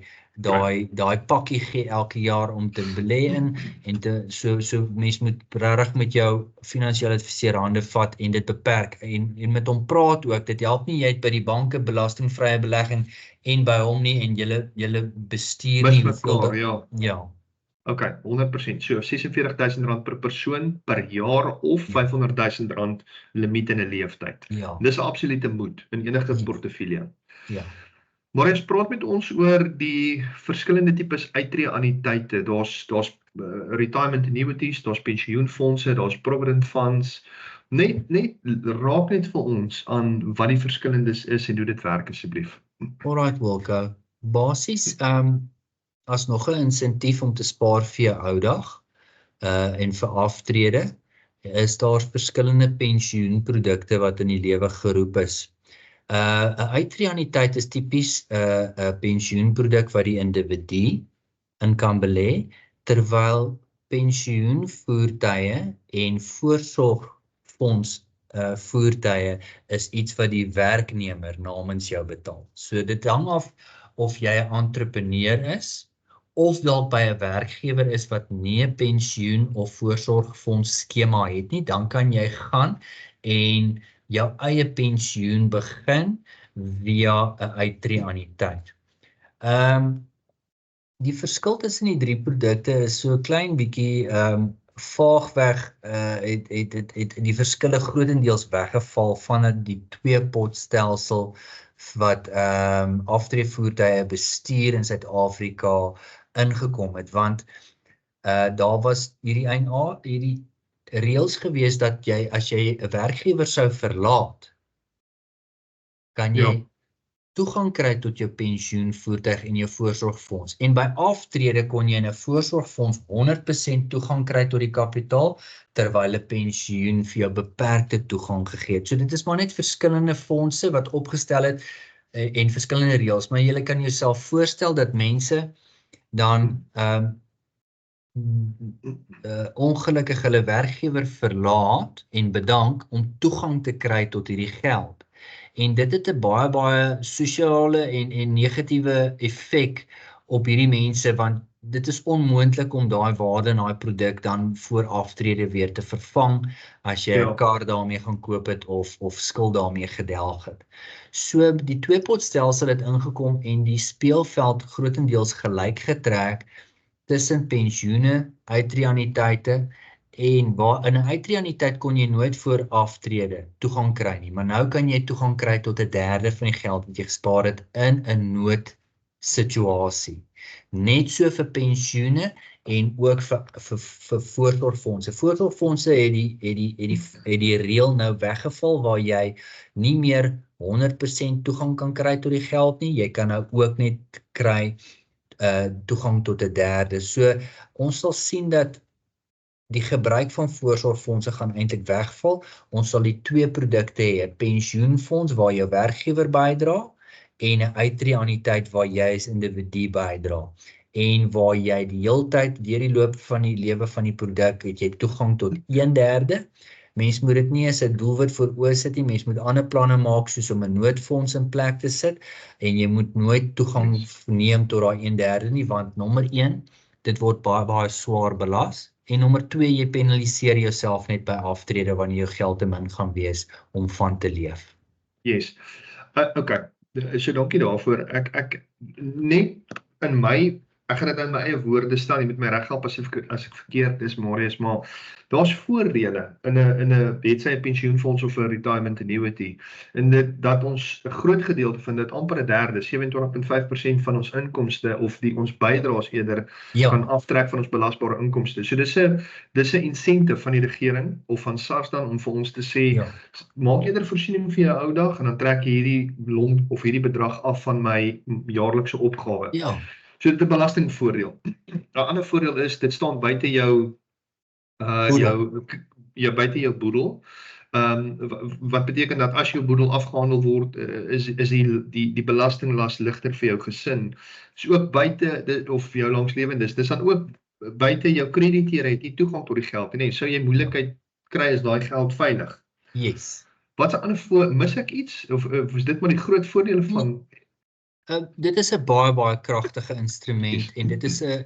pakkie gee elke jaar om te belê in en so mens moet regtig met jou finansiële adviseur hande vat en dit beperk en met hom praat ook. Dit help nie jy het by die banke belastingvrye belegging en by hom nie en julle bestuur nie hoeveel ja. Okay, 100%. So R46,000 per persoon per jaar of R500,000 limiet in 'n leeftyd. Ja. Dis 'n absolute moet in enige portefeulje. Ja. Maar ons praat met ons oor die verskillende tipes uittreeanniteite. Daar's retirement annuities, daar's pensioenfondse, daar's provident funds. Net raak net vir ons aan wat die verskillendes is en hoe dit werk asseblief. Alright, Wilco. Basies as nog 'n insentief om te spaar vir jou oudag en vir aftrede, is daar verskillende pensioenprodukte wat in die lewe geroep is. 'n Uittreeanniteit is tipies 'n pensioenproduk wat die individu in kan belê, terwyl pensioenvoertuie en voorsorgfonds voertuie is iets wat die werknemer namens jou betaal. So dit hang af of jy 'n entrepreneur is, of dalk by 'n werkgewer is wat nie 'n pensioen of voorsorgfonds skema het nie, dan kan jy gaan en jou eie pensioen begin via 'n uittreeanniteit. Die verskil tussen die drie produkte is so 'n klein bietjie vaagweg het die verskille grootendeels weggeval van die twee-potstelsel wat aftreevoertuie bestuur in Suid-Afrika ingekom het, want daar was hierdie reëls gewees dat jy, as jy 'n werkgewer sou verlaat, kan jy toegang kry tot jou pensioenvoertuig en jou voorsorgfonds. En by aftrede kon jy in 'n voorsorgfonds 100% toegang kry tot die kapitaal, terwyl 'n pensioen vir jou beperkte toegang gegee het. So dit is maar net verskillende fondse wat opgestel het en verskillende reëls, maar jy kan jouself voorstel dat mense dan ongelukkig hulle werkgewer verlaat en bedank om toegang te kry tot hierdie geld. En dit het 'n baie sosiale en negatiewe effek op hierdie mense, want dit is onmoontlik om daai waarde in daai produk dan voor aftrede weer te vervang as jy 'n kar daarmee gaan koop het of skuld daarmee gedelg het. So die twee-potstelsel het ingekom en die speelveld grootendeels gelyk getrek tussen pensioene, uittreeanniteite en waar in 'n uittreeanniteit kon jy nooit voor aftrede toegang kry nie, maar nou kan jy toegang kry tot 1/3 van die geld wat jy gespaar het in 'n noodsituasie. Net so vir pensioene en ook vir voorsorgfondse. Voorsorgfondse het die reël nou weggeval waar jy nie meer 100% toegang kan kry tot die geld nie. Jy kan nou ook net kry toegang tot 1/3. So ons sal sien dat die gebruik van voorsorgfondse gaan eintlik wegval. Ons sal die twee produkte hê, 'n pensioenfonds waar jou werkgewer bydra en 'n uittreeanniteit waar jy as individu bydra. En waar jy die heeltyd deur die loop van die lewe van die produk het jy toegang tot 1/3. Mens moet dit nie as 'n doelwit voor oë sit nie, mens moet ander planne maak soos om 'n noodfonds in plek te sit en jy moet nooit toegang neem tot daai 1/3 nie, want nommer 1, dit word baie swaar belas. En nommer 2, jy penaliseer jouself net by aftrede wanneer jou geld te min gaan wees om van te leef. Yes. Okay. So dankie daarvoor. Ek net in my ek gaan dit in my eie woorde stel, jy moet my reg help as ek verkeerd is, Marius, maar daar's voordele in 'n hetsy 'n pensioenfonds of 'n retirement annuity. En dat ons 'n groot gedeelte van dit, amper 'n derde, 27.5% van ons inkomste of ons bydraes eerder gaan aftrek van ons belasbare inkomste. So dis 'n incentive van die regering of van SARS dan om vir ons te sê, maak eerder voorsiening vir jou ou dag en dan trek jy hierdie lont of hierdie bedrag af van my jaarlikse opgawe. Ja. So dit 'n belastingvoordeel. 'n ander voordeel is dit staan buite jou buite jou boedel. Wat beteken dat as jou boedel afgehandel word, is die belastinglas ligter vir jou gesin. Dis ook buite of jou langslewendes. Dis dan ook buite jou krediteure het jy toegang tot die geld. Nee, sou jy moeilikheid kry is daai geld veilig. Yes. Wat 'n ander mis ek iets of is dit maar die groot voordele van Dit is 'n baie kragtige instrument en dit is 'n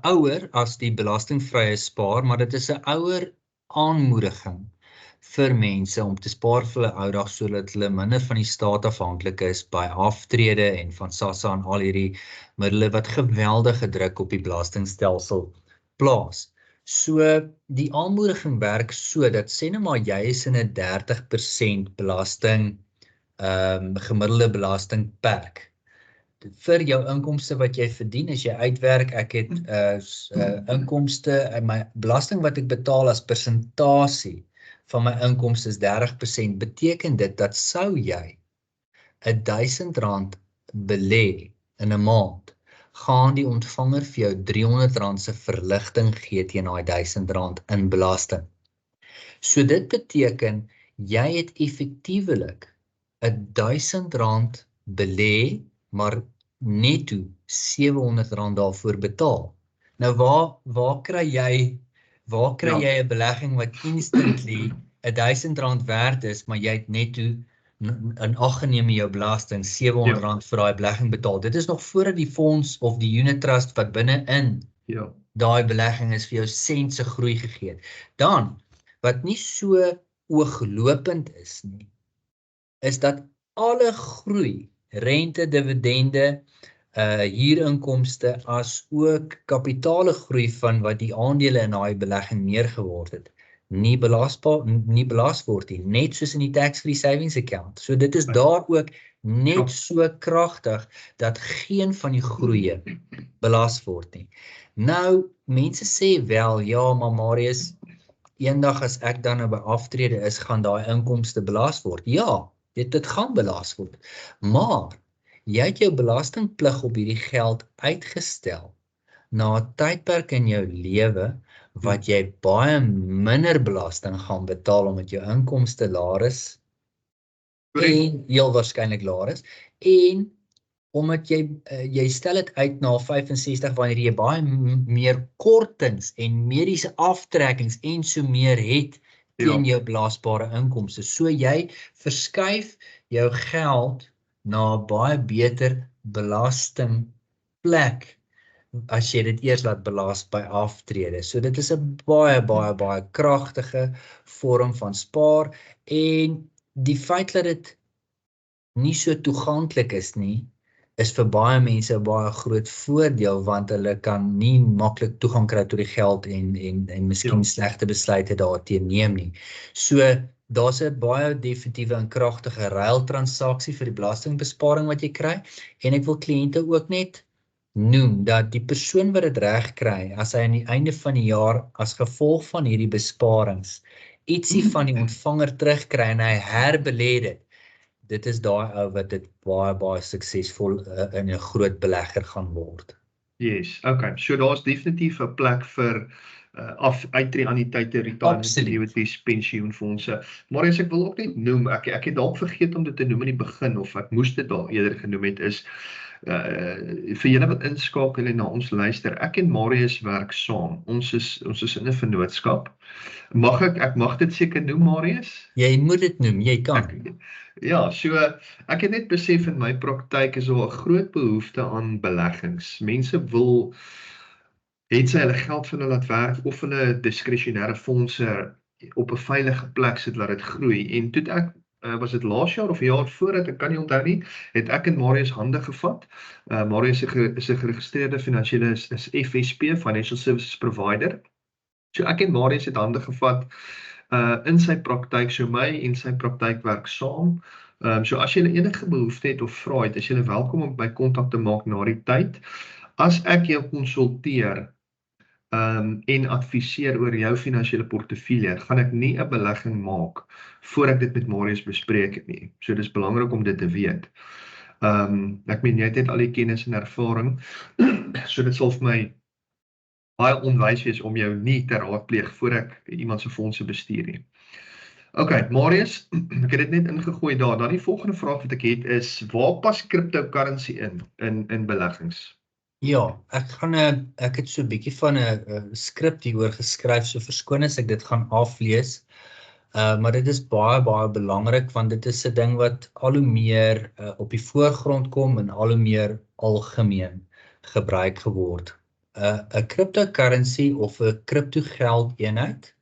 ouer as die belastingvrye spaar, maar dit is 'n ouer aanmoediging vir mense om te spaar vir hulle ou dag sodat hulle minder van die staat afhanklik is by aftrede en van SASSA en al hierdie middele wat geweldige druk op die belastingstelsel plaas. So die aanmoediging werk so dat sê nou maar jy is in 'n 30% belasting gemiddelde belastingperk. Vir jou inkomste wat jy verdien as jy uitwerk, ek het inkomste, my belasting wat ek betaal as persentasie van my inkomste is 30%, beteken dit dat sou jy R1000 belê in 'n maand, gaan die ontvanger vir jou R300 se verligting gee teen daai R1000 in belasting. So dit beteken jy het effektiewelik R1000 belê, maar netto R700 daarvoor betaal. Nou waar kry jy 'n belegging wat instantly R1000 werd is, maar jy het netto in ag geneem jou belasting R700 vir daai belegging betaal. Dit is nog voordat die fonds of die unit trust wat binne-in daai belegging is vir jou sentse groei gegee het. Dan wat nie so ooglopend is nie, is dat alle groei, rente, dividende, huurinkomste as ook kapitale groei van wat die aandele in daai belegging neergeword het, nie belas word nie, net soos in die tax-free savings account. So dit is daar ook net so kragtig dat geen van die groeie belas word nie. Nou, mense sê wel, ja, maar Marius, eendag as ek dan by aftrede is, gaan daai inkomste belas word. Ja, dit gaan belas word. Maar jy het jou belastingplig op hierdie geld uitgestel na 'n tydperk in jou lewe wat jy baie minder belasting gaan betaal omdat jou inkomste laer is en heel waarskynlik laer is en omdat jy stel dit uit na 65 wanneer jy baie meer kortings en mediese aftrekkings en so meer het teen jou belasbare inkomste. So jy verskuif jou geld na 'n baie beter belastingplek as jy dit eers laat belas by aftrede. So dit is 'n baie kragtige vorm van spaar en die feit dat dit nie so toeganklik is nie, is vir baie mense 'n baie groot voordeel want hulle kan nie maklik toegang kry tot die geld en miskien slegte besluite daarteen neem nie. So daar's 'n baie definitiewe en kragtige ruiltransaksie vir die belastingbesparing wat jy kry en ek wil kliënte ook net noem dat die persoon wat dit reg kry as hy aan die einde van die jaar as gevolg van hierdie besparings ietsie van die ontvanger terugkry en hy herbelê dit is daai ou wat dit baie suksesvol in 'n groot belegger gaan word. Yes, okay. So daar's definitief 'n plek vir uittreeanniteite, retirement annuities, pensioenfondse. Maar as ek wil ook net noem, ek het dalk vergeet om dit te noem in die begin of ek moes dit al eerder genoem het is vir julle wat inskakel en na ons luister. Ek en Marius werk saam. Ons is in 'n vennootskap. Ek mag dit seker noem, Marius? Jy moet dit noem, jy kan. Ja, so ek het net besef in my praktyk is daar 'n groot behoefte aan beleggings. Mense wil het sy hulle geld van hulle laat werk of hulle diskresionêre fondse op 'n veilige plek sit laat dit groei. En toe ek was dit laas jaar of 'n jaar voordat, ek kan nie onthou nie, het ek in Marius hande gevat. Marius is 'n geregistreerde finansiële is FSP, Financial Services Provider. So ek en Marius het hande gevat in sy praktyk, so my en sy praktyk werk saam. So as jy enige behoefte het of vra het, is jy welkom om my kontak te maak na die tyd. As ek jou konsulteer en adviseer oor jou finansiële portefeulje, gaan ek nie 'n belegging maak voor ek dit met Marius bespreek het nie. So dis belangrik om dit te weet. Ek meen jy het al die kennis en ervaring, so dit sal vir my baie onwys wees om jou nie te raadpleeg voor ek iemand se fondse bestuur nie. Okay, Marius, ek het dit net ingegooi daar. Dan die volgende vraag wat ek het is, waar pas cryptocurrency in beleggings? Ja, ek het so 'n bietjie van 'n skrip hieroor geskryf, so verskoon as ek dit gaan aflees. Maar dit is baie belangrik, want dit is 'n ding wat al hoe meer op die voorgrond kom en al hoe meer algemeen gebruik geword. 'n Cryptocurrency of 'n kriptogeld-eenheid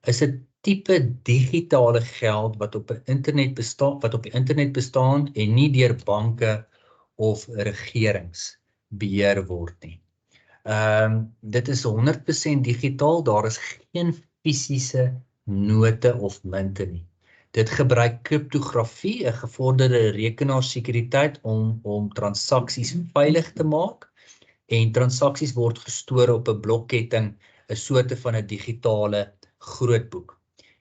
is 'n tipe digitale geld wat op die internet bestaan en nie deur banke of regerings beheer word nie. Dit is 100% digitaal, daar is geen fisiese note of munte nie. Dit gebruik kriptografie, 'n gevorderde rekenaarsekuriteit om transaksies veilig te maak, en transaksies word gestoor op 'n blokketting, 'n soorte van 'n digitale grootboek.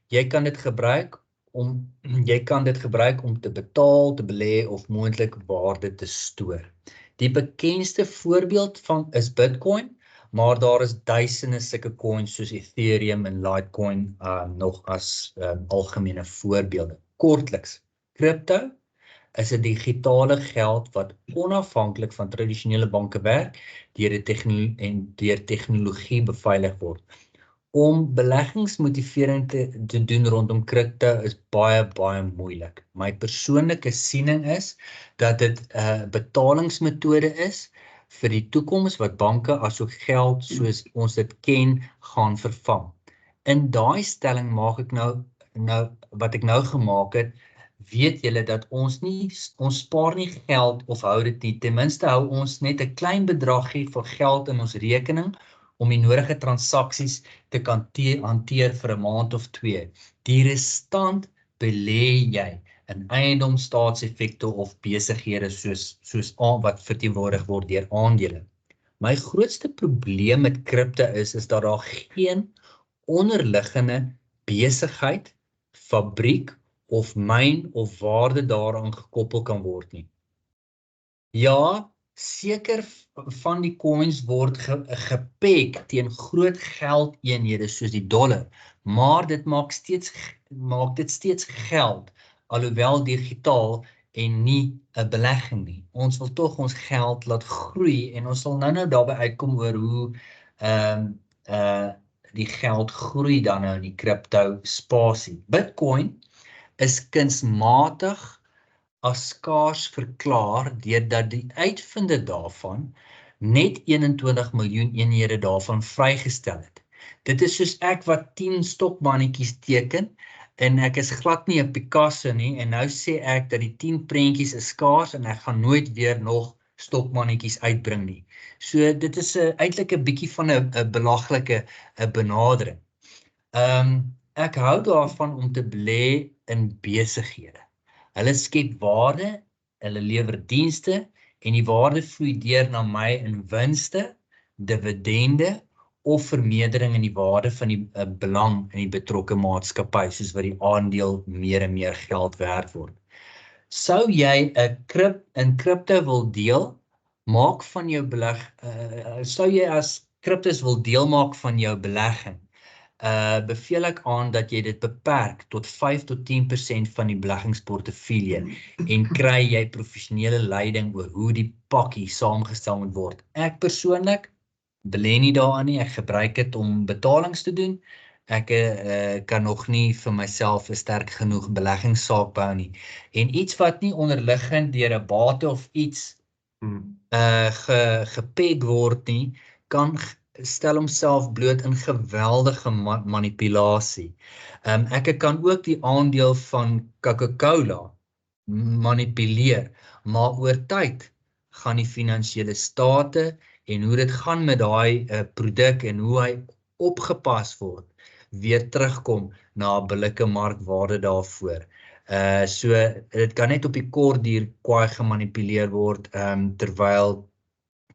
Jy kan dit gebruik om te betaal, te belê of moontlik waarde te stoor. Die bekendste voorbeeld van is Bitcoin, maar daar is duisende sulke coins soos Ethereum en Litecoin nog as algemene voorbeelde. Kortliks, crypto is 'n digitale geld wat onafhanklik van tradisionele banke werk deur tegnologie beveilig word. Om beleggingsmotivering te doen rondom crypto is baie moeilik. My persoonlike siening is dat dit 'n betalingsmetode is vir die toekoms wat banke asook geld soos ons dit ken gaan vervang. In daai stelling maak ek wat ek nou gemaak het, weet julle dat ons spaar nie geld of hou dit nie. Ten minste hou ons net 'n klein bedragie van geld in ons rekening om die nodige transaksies te kan hanteer vir 'n maand of 2. Die restant belê jy in eiendom, staatseffekte of besighede soos wat verteenwoordig word deur aandele. My grootste probleem met crypto is dat daar geen onderliggende besigheid, fabriek of myn of waarde daaraan gekoppel kan word nie. Ja, seker van die coins word gepeg teen groot geldeenhede soos die dollar, maar dit maak dit steeds geld, alhoewel digitaal en nie 'n belegging nie. Ons wil tog ons geld laat groei en ons sal nou daarby uitkom oor hoe die geld groei dan nou in die crypto spasie. Bitcoin is kunsmatig as skaars verklaar deurdat die uitvinder daarvan net 21 miljoen eenhede daarvan vrygestel het. Dit is soos ek wat 10 stokmannetjies teken en ek is glad nie 'n Picasso nie en nou sê ek dat die 10 prentjies is skaars en ek gaan nooit weer nog stokmannetjies uitbring nie. So dit is eintlik 'n bietjie van 'n belaglike benadering. Ek hou daarvan om te belê in besighede. Hulle skep waarde, hulle lewer dienste en die waarde vloei deur na my in winste, dividende of vermeerdering in die waarde van die belang in die betrokke maatskappy, soos wat die aandeel meer en meer geld werd word. Sou jy 'n crypto wil deel, maak van jou sou jy as cryptos wil deel maak van jou belegging, beveel ek aan dat jy dit beperk tot 5 tot 10% van die beleggingsportefeulje en kry jy professionele leiding oor hoe die pakkie saamgestel moet word. Ek persoonlik belê nie daaraan nie, ek gebruik dit om betalings te doen. Ek kan nog nie vir myself 'n sterk genoeg beleggingssaak bou nie. En iets wat nie onderliggend deur 'n bate of iets gepeg word nie, kan stel homself bloot in geweldige manipulasie. Ek kan ook die aandeel van Coca-Cola manipuleer, maar oor tyd gaan die finansiële state en hoe dit gaan met daai produk en hoe hy opgepas word, weer terugkom na 'n billike markwaarde daarvoor. So dit kan net op die kort duur kwaai gemanipuleer word, terwyl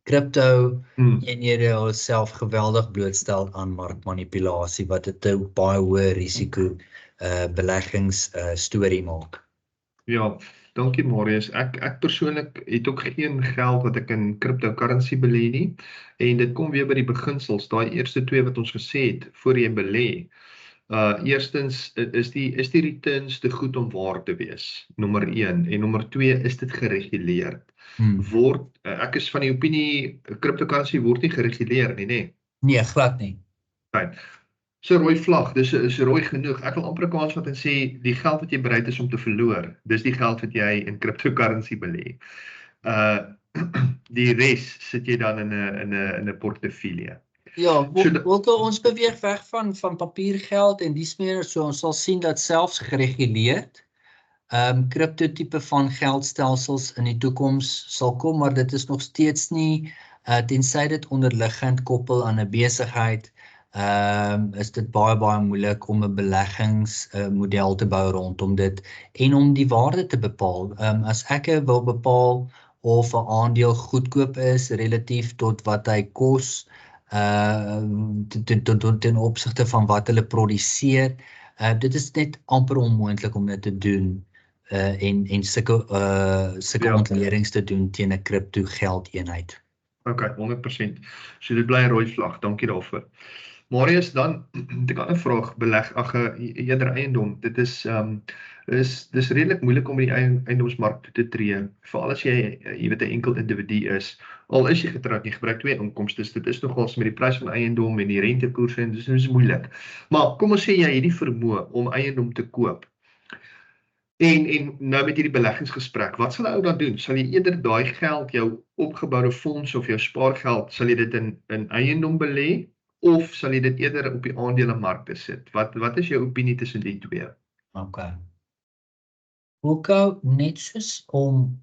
crypto eenhede hulself geweldig blootstel aan markmanipulasie wat dit 'n baie hoë risiko beleggings storie maak. Ja, dankie Marius. Ek persoonlik het ook geen geld wat ek in cryptocurrency belê nie. En dit kom weer by die beginsels, daai eerste twee wat ons gesê het voor jy belê. Eerstens is die returns te goed om waar te wees. Nommer 1 en nommer 2 is dit gereguleer. Ek is van die opinie cryptocurrency word nie gereguleer nie, nê? Nee, glad nie. Fyn. So rooi vlag, dis rooi genoeg. Ek wil amper Afrikaans wat en sê die geld wat jy bereid is om te verloor, dis die geld wat jy in cryptocurrency belê. Die res sit jy dan in 'n portefeulje. Ja, ons beweeg weg van papiergeld en dies meer, so ons sal sien dat selfs gereguleerd crypto tipe van geldstelsels in die toekoms sal kom, maar dit is nog steeds nie, tensy dit onderliggend koppel aan 'n besigheid, is dit baie moeilik om 'n beleggingsmodel te bou rondom dit en om die waarde te bepaal. As ek wil bepaal of 'n aandeel goedkoop is relatief tot wat hy kos, ten opsigte van wat hulle produseer, dit is net amper onmoontlik om dit te doen en sulke ontledings te doen teen 'n crypto geldeenheid. Okay, 100%. So dit bly 'n rooi vlag. Dankie daarvoor. Marius, dan 'n ander vraag, eerder eiendom. Dit is dis redelik moeilik om by die eiendomsmark toe te tree, veral as jy weet 'n enkel individu is. Al is jy getroud, jy gebruik twee inkomstes. Dit is nogals met die prys van eiendom en die rentekoerse en dis moeilik. Maar kom ons sê jy het die vermoë om eiendom te koop. En nou met hierdie beleggingsgesprek, wat sal 'n ou dan doen? Sal jy eerder daai geld, jou opgeboude fonds of jou spaargeld, sal jy dit in eiendom belê of sal jy dit eerder op die aandelemarkte sit? Wat is jou opinie tussen die twee? Okay. Ook net soos om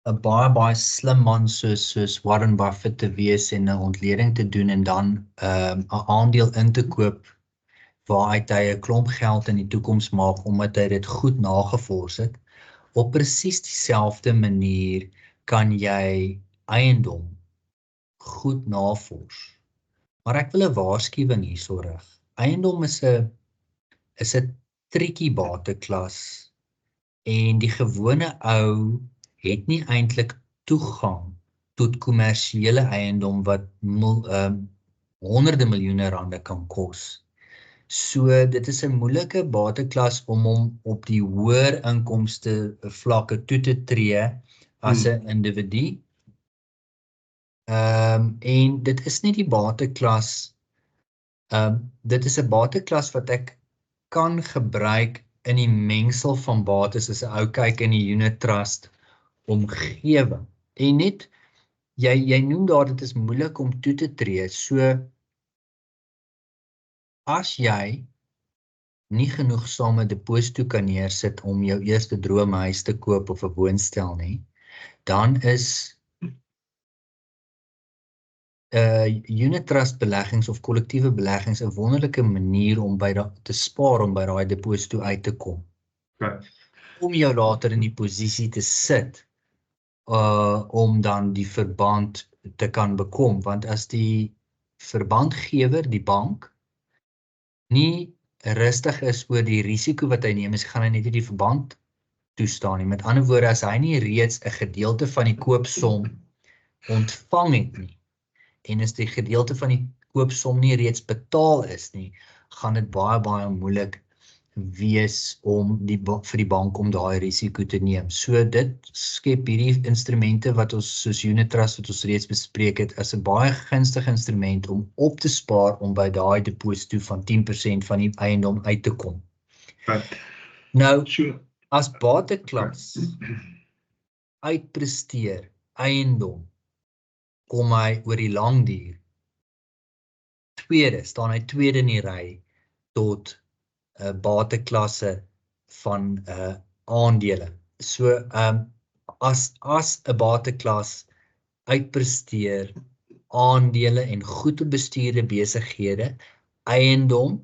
'n baie slim man soos Warren Buffett te wees en 'n ontleding te doen en dan 'n aandeel in te koop waaruit hy 'n klomp geld in die toekoms maak omdat hy dit goed nagevors het. Op presies dieselfde manier kan jy eiendom goed navors. Maar ek wil 'n waarskuwing hierso rig. Eiendom is 'n tricky bateklas en die gewone ou het nie eintlik toegang tot kommersiële eiendom wat honderde miljoene rande kan kos. So dit is 'n moeilike bateklas om hom op die hoër inkomste vlakke toe te tree as 'n individu. En dit is nie die bateklas, dit is 'n bateklas wat ek kan gebruik in die mengsel van bates as 'n ou kyk in die unit trust omgewing. En net, jy noem daar, dit is moeilik om toe te tree, so as jy nie genoegsame deposito kan neersit om jou eerste droomhuis te koop of 'n woonstel nie, dan is unit trust beleggings of kollektiewe beleggings 'n wonderlike manier om te spaar om by daai deposito uit te kom. Okay. Om jou later in die posisie te sit om dan die verband te kan bekom, want as die verbandgewer, die bank, nie rustig is oor die risiko wat hy neem, gaan hy net nie die verband toestaan nie. Met ander woorde, as hy nie reeds 'n gedeelte van die koopsom ontvang het nie, en as die gedeelte van die koopsom nie reeds betaal is nie, gaan dit baie moeilik wees om vir die bank om daai risiko te neem. So dit skep hierdie instrumente wat ons soos unit trust wat ons reeds bespreek het as 'n baie gunstige instrument om op te spaar om by daai deposito van 10% van die eiendom uit te kom. Right. Nou, as bateklas uitpresteer eiendom, kom hy oor die lang duur tweede, staan hy tweede in die ry tot bateklasse van aandele. So as 'n bateklas uitpresteer aandele en goed bestuurde besighede, eiendom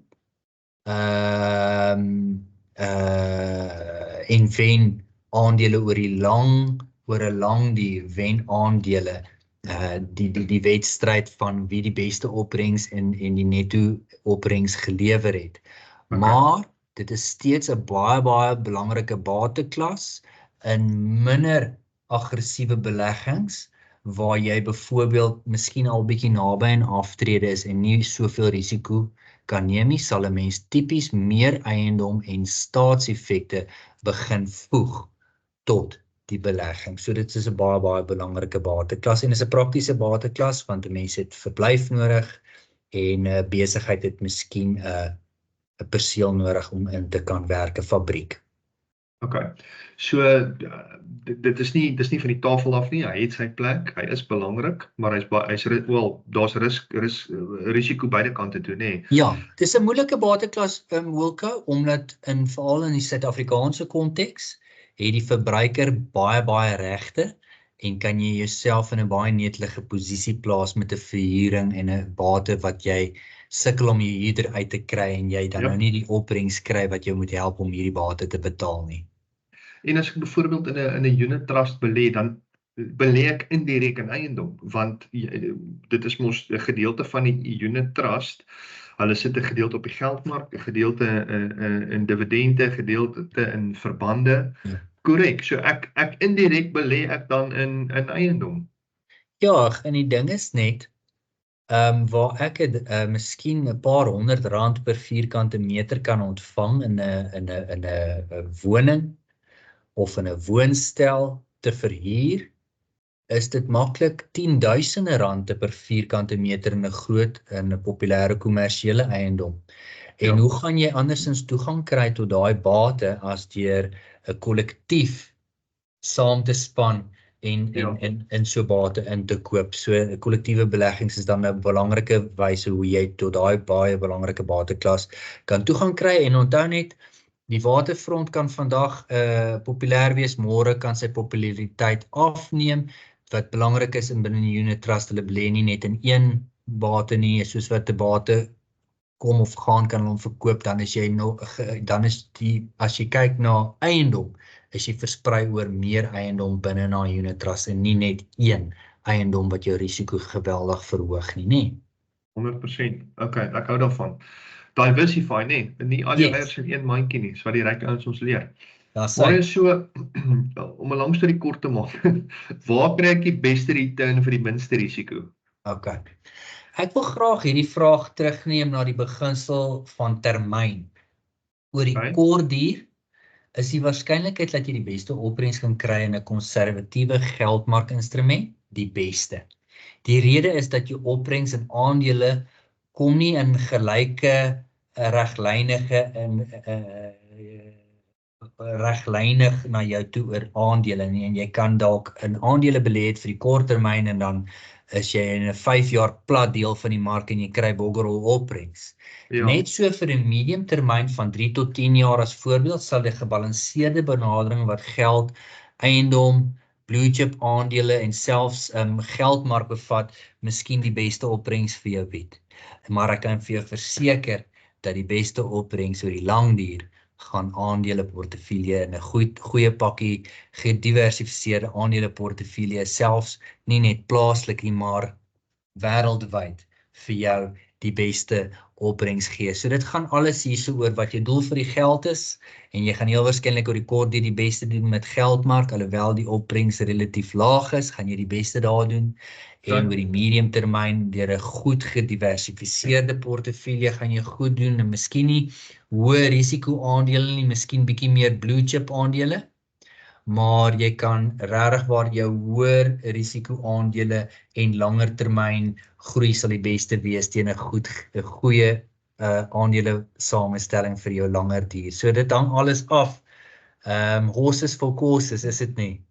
en wen aandele oor 'n lang duur wen aandele die wedstryd van wie die beste opbrengs en die netto opbrengs gelewer het. Maar dit is steeds 'n baie belangrike bateklas in minder aggressiewe beleggings waar jy byvoorbeeld miskien al bietjie naby aan aftrede is en nie soveel risiko kan neem nie, sal 'n mens tipies meer eiendom en staatseffekte begin voeg tot die belegging. So dit is 'n baie belangrike bateklas en is 'n praktiese bateklas want 'n mens het verblyf nodig en 'n besigheid het miskien 'n perseel nodig om in te kan werk, 'n fabriek. So dit is nie van die tafel af nie. Hy het sy plek, hy is belangrik, maar daar's risiko beide kante toe, nê? Ja, dis 'n moeilike bateklas, Wilco, omdat veral in die Suid-Afrikaanse konteks het die verbruiker baie regte en kan jy jouself in 'n baie netelige posisie plaas met 'n verhuuring en 'n bate wat jy sukkel om jou huurder uit te kry en jy dan nou nie die opbrengs kry wat jou moet help om hierdie bate te betaal nie. En as ek byvoorbeeld in 'n unit trust belê, dan belê ek indirek in eiendom, want dit is mos 'n gedeelte van die unit trust. Hulle sit 'n gedeelte op die geldmark, 'n gedeelte in dividende, 'n gedeelte in verbande. Korrek. So ek indirek belê ek dan in eiendom. Ja, en die ding is net waar ek miskien 'n paar R100 per vierkante meter kan ontvang in 'n woning of in 'n woonstel te verhuur, is dit maklik R10,000 per vierkante meter in 'n populêre kommersiële eiendom. En hoe gaan jy andersins toegang kry tot daai bate as deur 'n kollektief saam te span en so bate in te koop. So kollektiewe beleggings is dan 'n belangrike wyse hoe jy tot daai baie belangrike bateklas kan toegang kry. En onthou net, die waterfront kan vandag populêr wees, môre kan sy populariteit afneem. Wat belangrik is in binne die unit trust, hulle belê nie net in een bate nie, soos wat 'n bate kom of gaan kan hom verkoop, dan is jy as jy kyk na eiendom, is jy versprei oor meer eiendom binne na unit trust en nie net een eiendom wat jou risiko geweldig verhoog nie, 100%. Ek hou daarvan. Diversify, nee, nie al jou eiers in een mandjie nie, so wat die ryk ouens ons leer. Maar is so, om 'n lang storie kort te maak, waar kry ek die beste return vir die minste risiko? Ek wil graag hierdie vraag terugneem na die beginsel van termyn. Oor die kort duur is die waarskynlikheid dat jy die beste opbrengs kan kry in 'n konservatiewe geldmarkinstrument die beste. Die rede is dat jou opbrengs in aandele kom nie in gelyke reglynig na jou toe oor aandele nie, en jy kan dalk in aandele belê het vir die kort termyn en dan is jy in 'n 5 jaar plat deel van die mark en jy kry boggerol opbrengs. Net so vir 'n medium termyn van 3 tot 10 jaar as voorbeeld sal die gebalanseerde benadering wat geld, eiendom, blue chip aandele en selfs geldmark bevat, miskien die beste opbrengs vir jou bied. Maar ek kan vir jou verseker dat die beste opbrengs oor die lang duur gaan aandeleportefeulje in 'n goeie pakkie gediversifiseerde aandeleportefeulje, selfs nie net plaaslik nie, maar wêreldwyd vir jou die beste opbrengs gee. So dit gaan alles hierso oor wat jou doel vir die geld is, en jy gaan heel waarskynlik oor die kort duur die beste doen met geldmark, alhoewel die opbrengs relatief laag is, gaan jy die beste daar doen. En oor die medium termyn, deur 'n goed gediversifiseerde portefeulje gaan jy goed doen, en miskien nie hoë risiko aandele nie, miskien bietjie meer blue chip aandele, maar jy kan regtig waar jou hoër risiko aandele en langer termyn groei sal die beste wees teen 'n goeie aandele samestelling vir jou langer duur. So dit hang alles af. Horses for courses, is dit nie?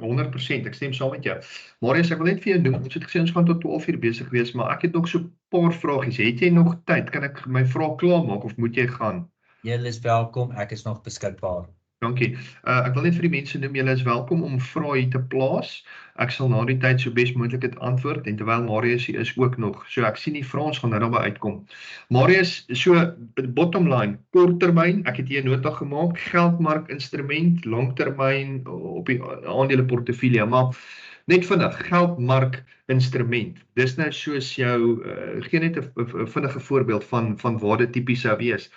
100%, ek stem saam met jou. Marius, ek wil net vir jou doen, ons het gesê ons gaan tot 12 uur besig wees, maar ek het nog so 'n paar vragies. Het jy nog tyd? Kan ek my vraag klaarmaak of moet jy gaan? Julle is welkom, ek is nog beskikbaar. Dankie. Ek wil net vir die mense noem, julle is welkom om vrae hier te plaas. Ek sal na die tyd so bes moontlik dit antwoord en terwyl Marius hier is ook nog. So ek sien die vrae ons gaan nou daarby uitkom. Marius, so bottom line, korttermyn, ek het hier 'n nota gemaak, geldmark instrument, langtermyn op die aandeleportefeulje, maar net vinnig, geldmark instrument. Dis nou soos jou gee net 'n vinnige voorbeeld van waar dit tipies sou wees.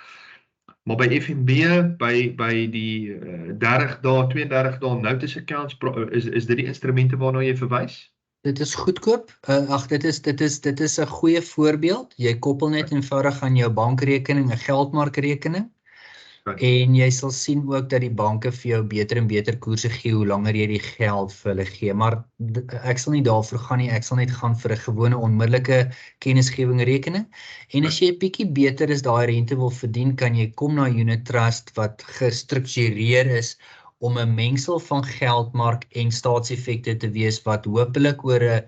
Maar by FNB, by die 30 dae, 32 dae notice accounts, is dit die instrumente waarna jy verwys? Dit is goedkoop. Dit is 'n goeie voorbeeld. Jy koppel net eenvoudig aan jou bankrekening 'n geldmarkrekening. En jy sal sien ook dat die banke vir jou beter en beter koerse gee hoe langer jy die geld vir hulle gee. Maar ek sal nie daarvoor gaan nie, ek sal net gaan vir 'n gewone onmiddellike kennisgewing rekening. En as jy 'n bietjie beter is daai rente wil verdien, kan jy kom na 'n unit trust wat gestruktureer is om 'n mengsel van geldmark en staatseffekte te wees wat hopelik oor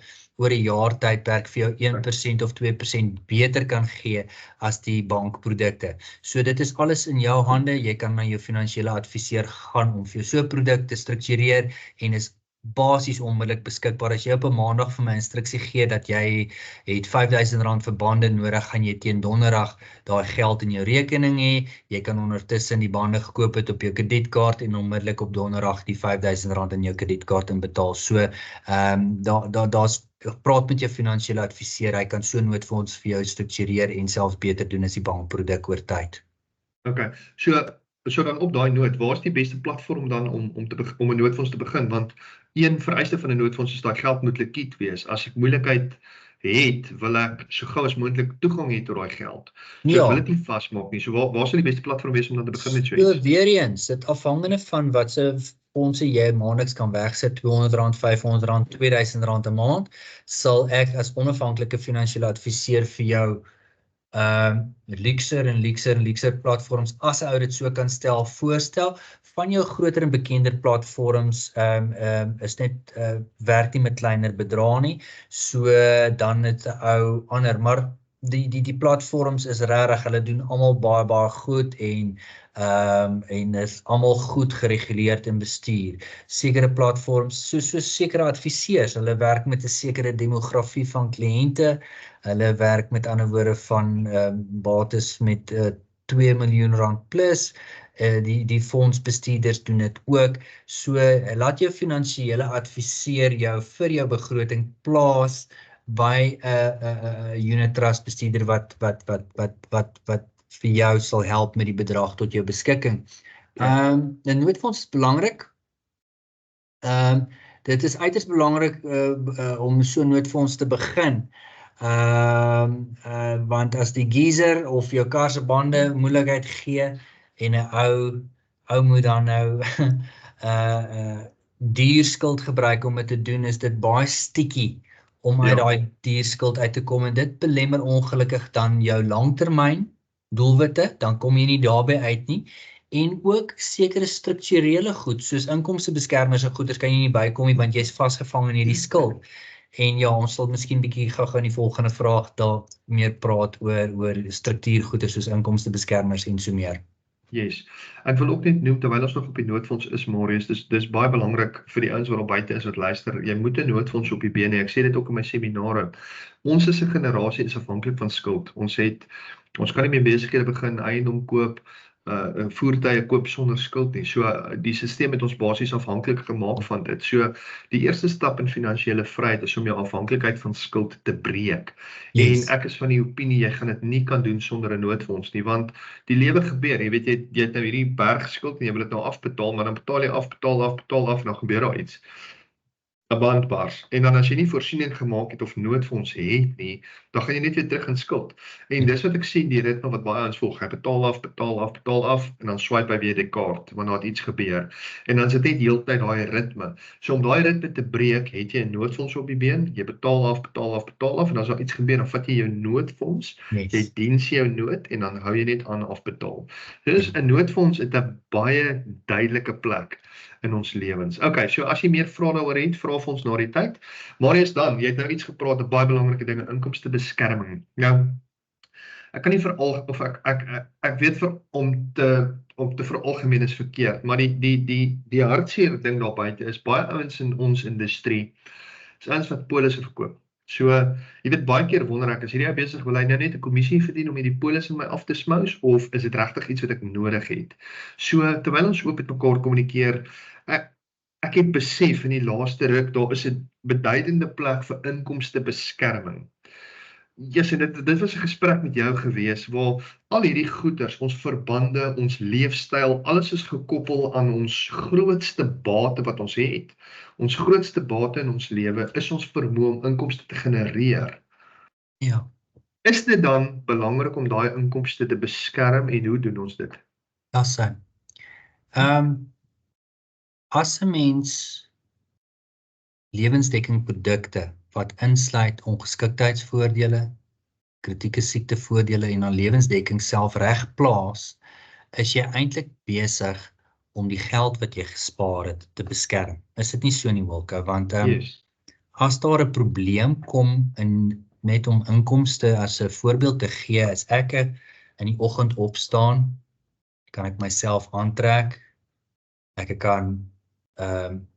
'n jaar tydperk vir jou 1% of 2% beter kan gee as die bankprodukte. So dit is alles in jou hande. Jy kan na jou finansiële adviseur gaan om vir jou so 'n produk te struktureer en is basies onmiddellik beskikbaar. As jy op 'n maandag vir my instruksie gee dat jy het R5000 vir bande nodig, gaan jy teen donderdag daai geld in jou rekening hê. Jy kan ondertussen die bande gekoop het op jou kredietkaart en onmiddellik op donderdag die R5000 in jou kredietkaart inbetaal. So daar's praat met jou finansiële adviseur, hy kan so 'n noodfonds vir jou struktureer en selfs beter doen as die bankproduk oor tyd. Okay, so dan op daai noot, waar is die beste platform dan om 'n noodfonds te begin? Want een vereiste van 'n noodfonds is dat geld moet likwid wees. As ek moeilikheid het, wil ek so gou as moontlik toegang hê tot daai geld. So ek wil dit nie vasmaak nie. So waar sal die beste platform wees om dan te begin met so iets? So weer eens, dit afhangende van wat se fondse jy maandeliks kan wegsit, R200, R500, R2000 'n maand, sal ek as onafhanklike finansiële adviseur vir jou luxer platforms, as 'n ou dit so kan stel, voorstel. Van jou groter en bekender platforms is net werk nie met kleiner bedrae nie, so dan het 'n ou ander, maar die platforms is regtig, hulle doen almal baie goed en is almal goed gereguleerd en bestuur. Sekere platforms, so sekere adviseurs, hulle werk met 'n sekere demografie van kliënte, hulle werk met ander woorde van bates met R2 miljoen plus, die fondsbestuurders doen dit ook. So laat jou finansiële adviseur jou vir jou begroting plaas by 'n unit trust bestuurder wat vir jou sal help met die bedrag tot jou beskikking. 'n noodfonds is belangrik. Dit is uiters belangrik om so 'n noodfonds te begin. Want as die geyser of jou kar se bande moeilikheid gee en 'n ou moet dan nou duurskuld gebruik om dit te doen, is dit baie sticky om uit daai duurskuld uit te kom, en dit belemmer ongelukkig dan jou langtermyn doelwitte, dan kom jy nie daarby uit nie. En ook sekere strukturele goed, soos inkomstebeskermers en goeders kan jy nie bykom nie, want jy's vasgevang in hierdie skuld. En ja, ons sal miskien bietjie gou in die volgende vraag daar meer praat oor struktuurgoeders soos inkomstebeskermers en so meer. Yes. Ek wil ook net noem, terwyl ons nog op die noodfonds is, Marius, dis baie belangrik vir die ouens wat op buite is wat luister. Jy moet 'n noodfonds op die bene hê. Ek sê dit ook in my seminare. Ons is 'n generasie is afhanklik van skuld. Ons kan nie meer besighede begin, eiendom koop, voertuie koop sonder skuld nie. So die stelsel het ons basies afhanklik gemaak van dit. So die eerste stap in finansiële vryheid is om jou afhanklikheid van skuld te breek. Yes. En ek is van die opinie jy gaan dit nie kan doen sonder 'n noodfonds nie, want die lewe gebeur. Jy weet jy het nou hierdie berg skuld en jy wil dit nou afbetaal, maar dan betaal jy af en dan gebeur daar iets. 'n band bars. En dan as jy nie voorsiening gemaak het of noodfonds het nie, dan gaan jy net weer terug in skuld. En dis wat ek sien die ritme wat baie ons volg. Hy betaal af en dan swipe hy weer die kaart wanneer daar iets gebeur. En dan sit net heeltyd daai ritme. So om daai ritme te breek, het jy 'n noodfonds op die been. Jy betaal af en as daar iets gebeur, dan vat jy jou noodfonds. Yes. Jy diens jou nood en dan hou jy net aan afbetaal. Dus 'n noodfonds het 'n baie duidelike plek in ons lewens. Okay, so as jy meer vrae daaroor het, vra vir ons na die tyd. Marius, dan, jy het nou iets gepraat, 'n baie belangrike ding, inkomstebeskerming. Nou, ek kan nie veral of ek weet om te veralgemeen is verkeerd, maar die hartseer ding daar buite is baie ouens in ons industrie, is ouens wat polisse verkoop. So, jy weet, baie keer wonder ek, is hierdie ou besig, wil hy nou net 'n kommissie verdien om hierdie polis in my af te smous, of is dit regtig iets wat ek nodig het? So, terwyl ons ook met mekaar kommunikeer, ek het besef in die laaste ruk, daar is 'n beduidende plek vir inkomstebeskerming. Yes, en dit was 'n gesprek met jou gewees, waar al hierdie goeders, ons verbande, ons leefstyl, alles is gekoppel aan ons grootste bate wat ons het. Ons grootste bate in ons lewe is ons vermoë om inkomste te genereer. Ja, Is dit dan belangrik om daai inkomste te beskerm en hoe doen ons dit? dis so. As 'n mens lewensdekkingprodukte wat insluit ongeskiktheidsvoordele, kritieke siektevoordele en dan lewensdekking self reg plaas, is jy eintlik besig om die geld wat jy gespaar het te beskerm. Is dit nie so nie, Wilco? Want Yes. as daar 'n probleem kom net om inkomste as 'n voorbeeld te gee, as ek in die oggend opstaan, kan ek myself aantrek, ek kan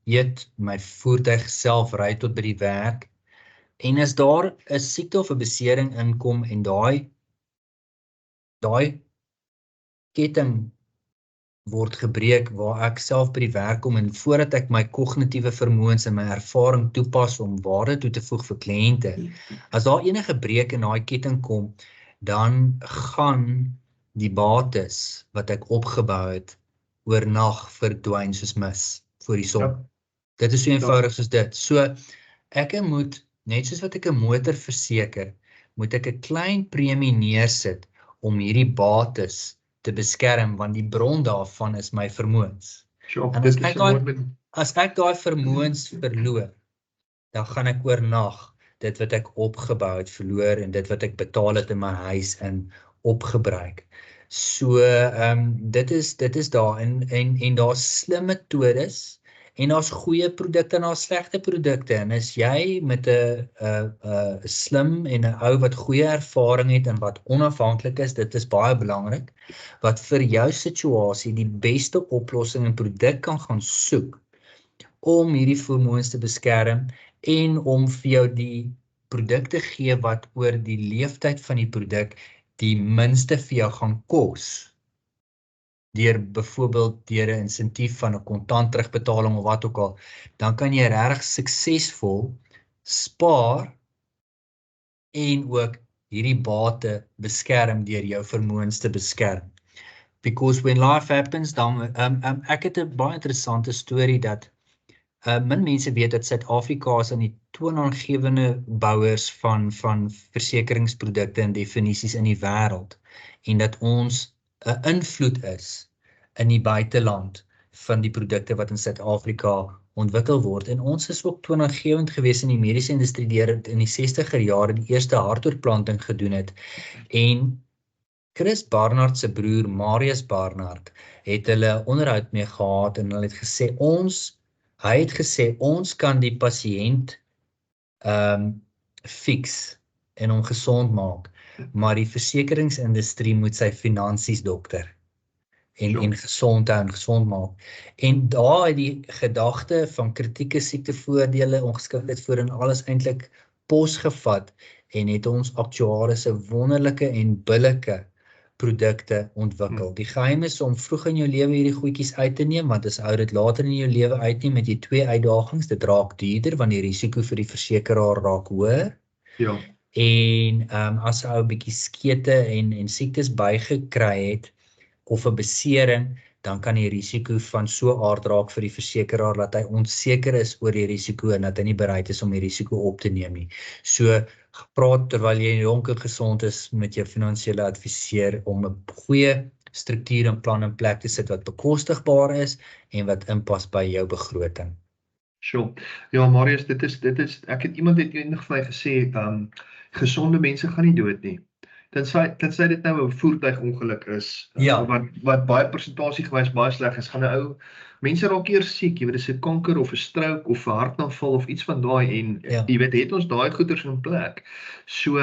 eet, my voertuig self ry tot by die werk, en as daar 'n siekte of 'n besering inkom en daai ketting word gebreek waar ek self by die werk kom en voordat ek my kognitiewe vermoëns en my ervaring toepas om waarde toe te voeg vir kliënte, as daar enige breek in daai ketting kom, dan gaan die bates wat ek opgebou het oornag verdwyn soos mis voor die son. Ja. Dit is so eenvoudig soos dit. So ek moet, net soos wat ek 'n motor verseker, moet ek 'n klein premie neersit om hierdie bates te beskerm, want die bron daarvan is my vermoëns. Sure, En as ek daai vermoëns verloor, dan gaan ek oornag dit wat ek opgebou het verloor en dit wat ek betaal het in my huis in opgebruik. So dit is daar en daar's slim metodes en daar's goeie produkte en daar's slegte produkte, en as jy met 'n slim en 'n ou wat goeie ervaring het en wat onafhanklik is, dit is baie belangrik, wat vir jou situasie die beste oplossing en produk kan gaan soek om hierdie vermoëns te beskerm en om vir jou die produkte gee wat oor die leeftyd van die produk die minste vir jou gaan kos, byvoorbeeld deur 'n insentief van 'n kontant terugbetaling of wat ook al, dan kan jy regtig suksesvol spaar en ook hierdie bate beskerm deur jou vermoëns te beskerm. Because when life happens, dan ek het 'n baie interessante storie dat min mense weet dat Suid-Afrika is aan die toonaangewende bouers van versekeringsprodukte en definisies in die wêreld, en dat ons 'n invloed is in die buiteland van die produkte wat in Suid-Afrika ontwikkel word. En ons is ook toonaangewend gewees in die mediese industrie deur in die 60er jare die eerste hartoortplanting gedoen het. En Chris Barnard se broer Marius Barnard het hulle onderhoud mee gehad en hulle het gesê hy het gesê ons kan die pasiënt fix en hom gesond maak, maar die versekeringsindustrie moet sy finansies dokter en gesond hou en gesond maak. En daar het die gedagte van kritieke siektevoordele, ongeskiktheidsvoordele en alles eintlik posgevat en het ons aktuariëse wonderlike en billike produkte ontwikkel. Die geheim is om vroeg in jou lewe hierdie goedjies uit te neem, want as ou dit later in jou lewe uitneem, het jy twee uitdagings. Dit raak duurder want die risiko vir die versekeraar raak hoër. Ja. En as 'n ou 'n bietjie skete en siektes bygekry het of 'n besering, dan kan die risiko van so aard raak vir die versekeraar dat hy onseker is oor die risiko en dat hy nie bereid is om die risiko op te neem nie. So praat terwyl jy jonk en gesond is met jou finansiële adviseur om 'n goeie struktuur en plan in plek te sit wat bekostigbaar is en wat inpas by jou begroting. Sure. Ja, Marius, dit is, iemand het eendag vir my gesê, gesonde mense gaan nie dood nie. tensy dit nou 'n voertuigongeluk is, Ja. wat baie persentasiegewys baie sleg is, gaan 'n ou mense raak eers siek, jy weet, dis 'n kanker of 'n stroke of 'n hartaanval of iets van daai en Ja. jy weet, het ons daai goeders in plek. So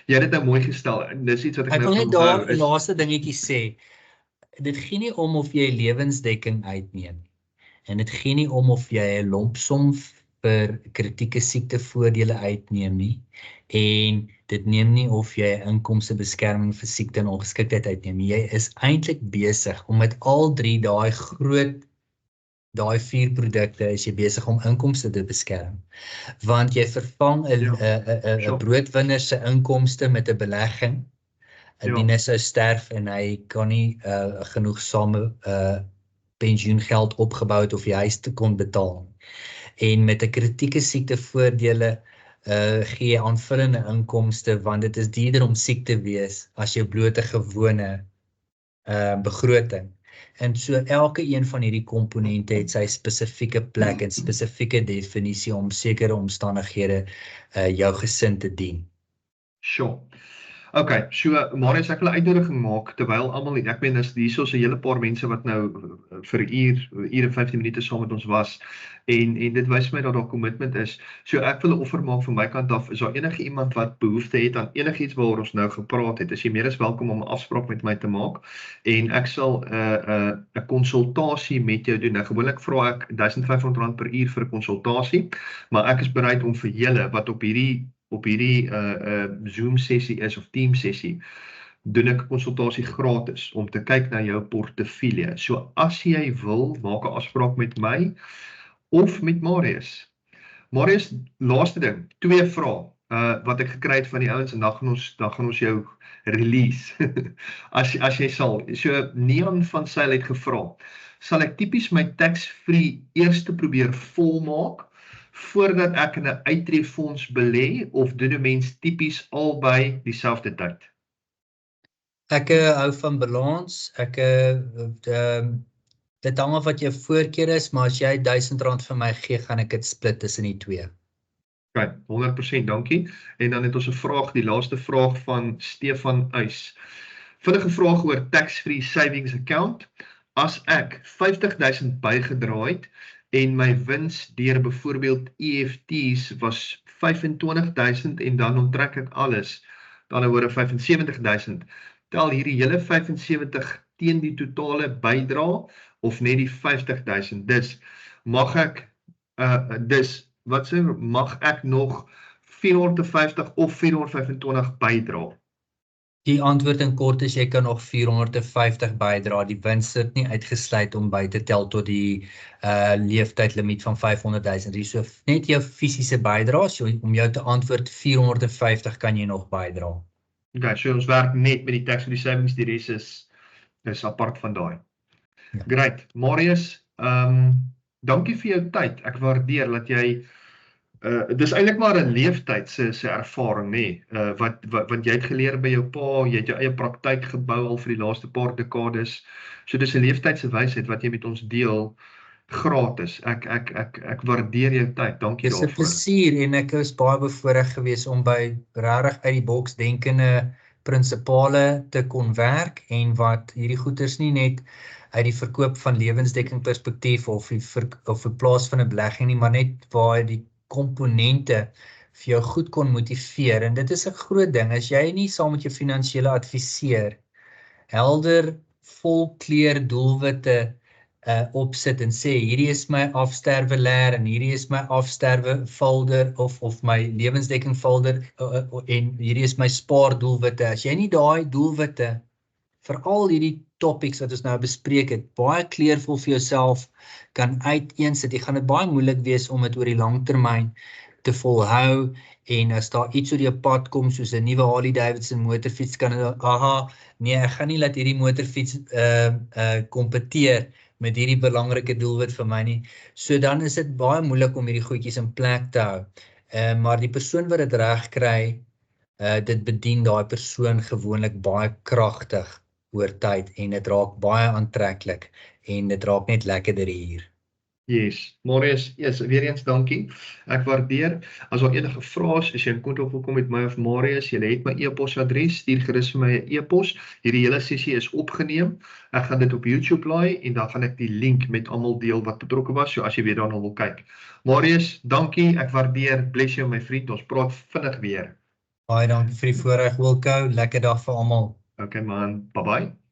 jy het dit nou mooi gestel. En dis iets wat ek Ek nou wil van net daar onthou 'n is laaste dingetjie sê. Dit gaan nie om of jy lewensdekking uitneem nie. En dit gaan nie om of jy 'n lompsom vir kritieke siektevoordele uitneem nie. En dit neem nie of jy 'n inkomstebeskerming vir siekte en ongeskiktheid uitneem. Jy is eintlik besig om met al drie daai 4 produkte is jy besig om inkomste te beskerm. Want jy vervang 'n sure. broodwinner se inkomste met 'n belegging. Indien hy sou sterf en hy kan nie genoegsame pensioengeld opgebou het of die huis te kon betaal. En met 'n kritieke siektevoordele gee jy aanvullende inkomste want dit is duurder om siek te wees as jou blote gewone begroting. En so elke een van hierdie komponente het sy spesifieke plek en spesifieke definisie om sekere omstandighede jou gesin te dien. Sure. Okay, so Marius, ek wil 'n uitnodiging maak terwyl almal, ek meen hierso 'n hele paar mense wat nou vir 'n uur en 15 minute saam met ons was en dit wys my dat daar kommitment is. So ek wil 'n offer maak van my kant af. Is daar enige iemand wat behoefte het aan enigiets waaroor ons nou gepraat het? Is jy meer as welkom om 'n afspraak met my te maak en ek sal 'n konsultasie met jou doen. Nou gewoonlik vra ek R1500 per uur vir 'n konsultasie, maar ek is bereid om vir julle wat op hierdie Zoom sessie is of Team sessie, doen ek 'n konsultasie gratis om te kyk na jou portefeulje. So as jy wil, maak 'n afspraak met my of met Marius. Marius, laaste ding, 2 vrae wat ek gekry het van die ouens en dan gaan ons jou release. as jy sal. So Neon van Sail het gevra, sal ek tipies my tax-free eerste probeer volmaak voordat ek in 'n uittreefonds belê of doen 'n mens tipies albei dieselfde tyd? Ek hou van balans. Dit hang af wat jou voorkeur is, maar as jy R1000 vir my gee, gaan ek dit split tussen die twee. Okay, 100%, dankie. En dan het ons 'n vraag, die laaste vraag van Stefan Uys. Vinnige vraag oor tax-free savings account. As ek 50.000 bygedra het en my wins deur byvoorbeeld EFT's was 25.000 en dan onttrek ek alles, dan oor 75.000, tel hierdie hele 75 teen die totale bydra of net die 50.000. Dus mag ek mag ek nog 450 of 425 bydra? Die antwoord in kort is jy kan nog 450 bydra. Die wins sit nie uitgesluit om by te tel tot die leeftydlimiet van 500.000. Hier so net jou fisiese bydra, so om jou te antwoord 450 kan jy nog bydra. Okay, so ons werk net met die tax-free savings, die res is apart van daai. Ja. Great. Marius, dankie vir jou tyd. Ek waardeer dat jy dis eintlik maar 'n leeftyd se ervaring, nê, want jy het geleer by jou pa, jy het jou eie praktyk gebou al vir die laaste paar dekades. So dis 'n leeftydse wysheid wat jy met ons deel gratis. Ek waardeer jou tyd. Dankie daarvoor. Dis 'n plesier en ek is baie bevoorreg geweest om by regtig uit die boks denkende prinsipale te kon werk en wat hierdie goeders nie net uit die verkoop van lewensdekking perspektief of die plaas van 'n belegging nie, maar net waar die komponente vir jou goed kon motiveer. En dit is 'n groot ding, as jy nie saam met jou finansiële adviseur helder, volkleur doelwitte opsit en sê, hierdie is my afsterwe leer en hierdie is my afsterwe folder of my lewensdekking folder en hierdie is my spaar doelwitte. As jy nie daai doelwitte vir al hierdie topics wat ons nou bespreek het, baie kleurvol vir jouself kan uiteensit. Jy gaan dit baie moeilik wees om dit oor die lang termyn te volhou en as daar iets oor jou pad kom soos 'n nuwe Harley Davidson motorfiets kan nee, ek gaan nie laat hierdie motorfiets kompeteer met hierdie belangrike doelwit vir my nie. So dan is dit baie moeilik om hierdie goedjies in plek te hou. Maar die persoon wat dit reg kry, dit bedien daai persoon gewoonlik baie kragtig oor tyd en dit raak baie aantreklik en dit raak net lekkerder hier. Yes, Marius, yes, weer eens dankie. Ek waardeer. As daar enige vrae is, as jy in kontak wil kom met my of Marius, jy het my e-posadres, stuur gerus vir my 'n e-pos. Hierdie hele sessie is opgeneem. Ek gaan dit op YouTube laai en dan gaan ek die link met almal deel wat betrokke was, so as jy weer daarna wil kyk. Marius, dankie. Ek waardeer. Bless jou my vriend. Ons praat vinnig weer. Baie dankie vir die voorreg, Wilco. Lekker dag vir almal. Okay man. Bye bye.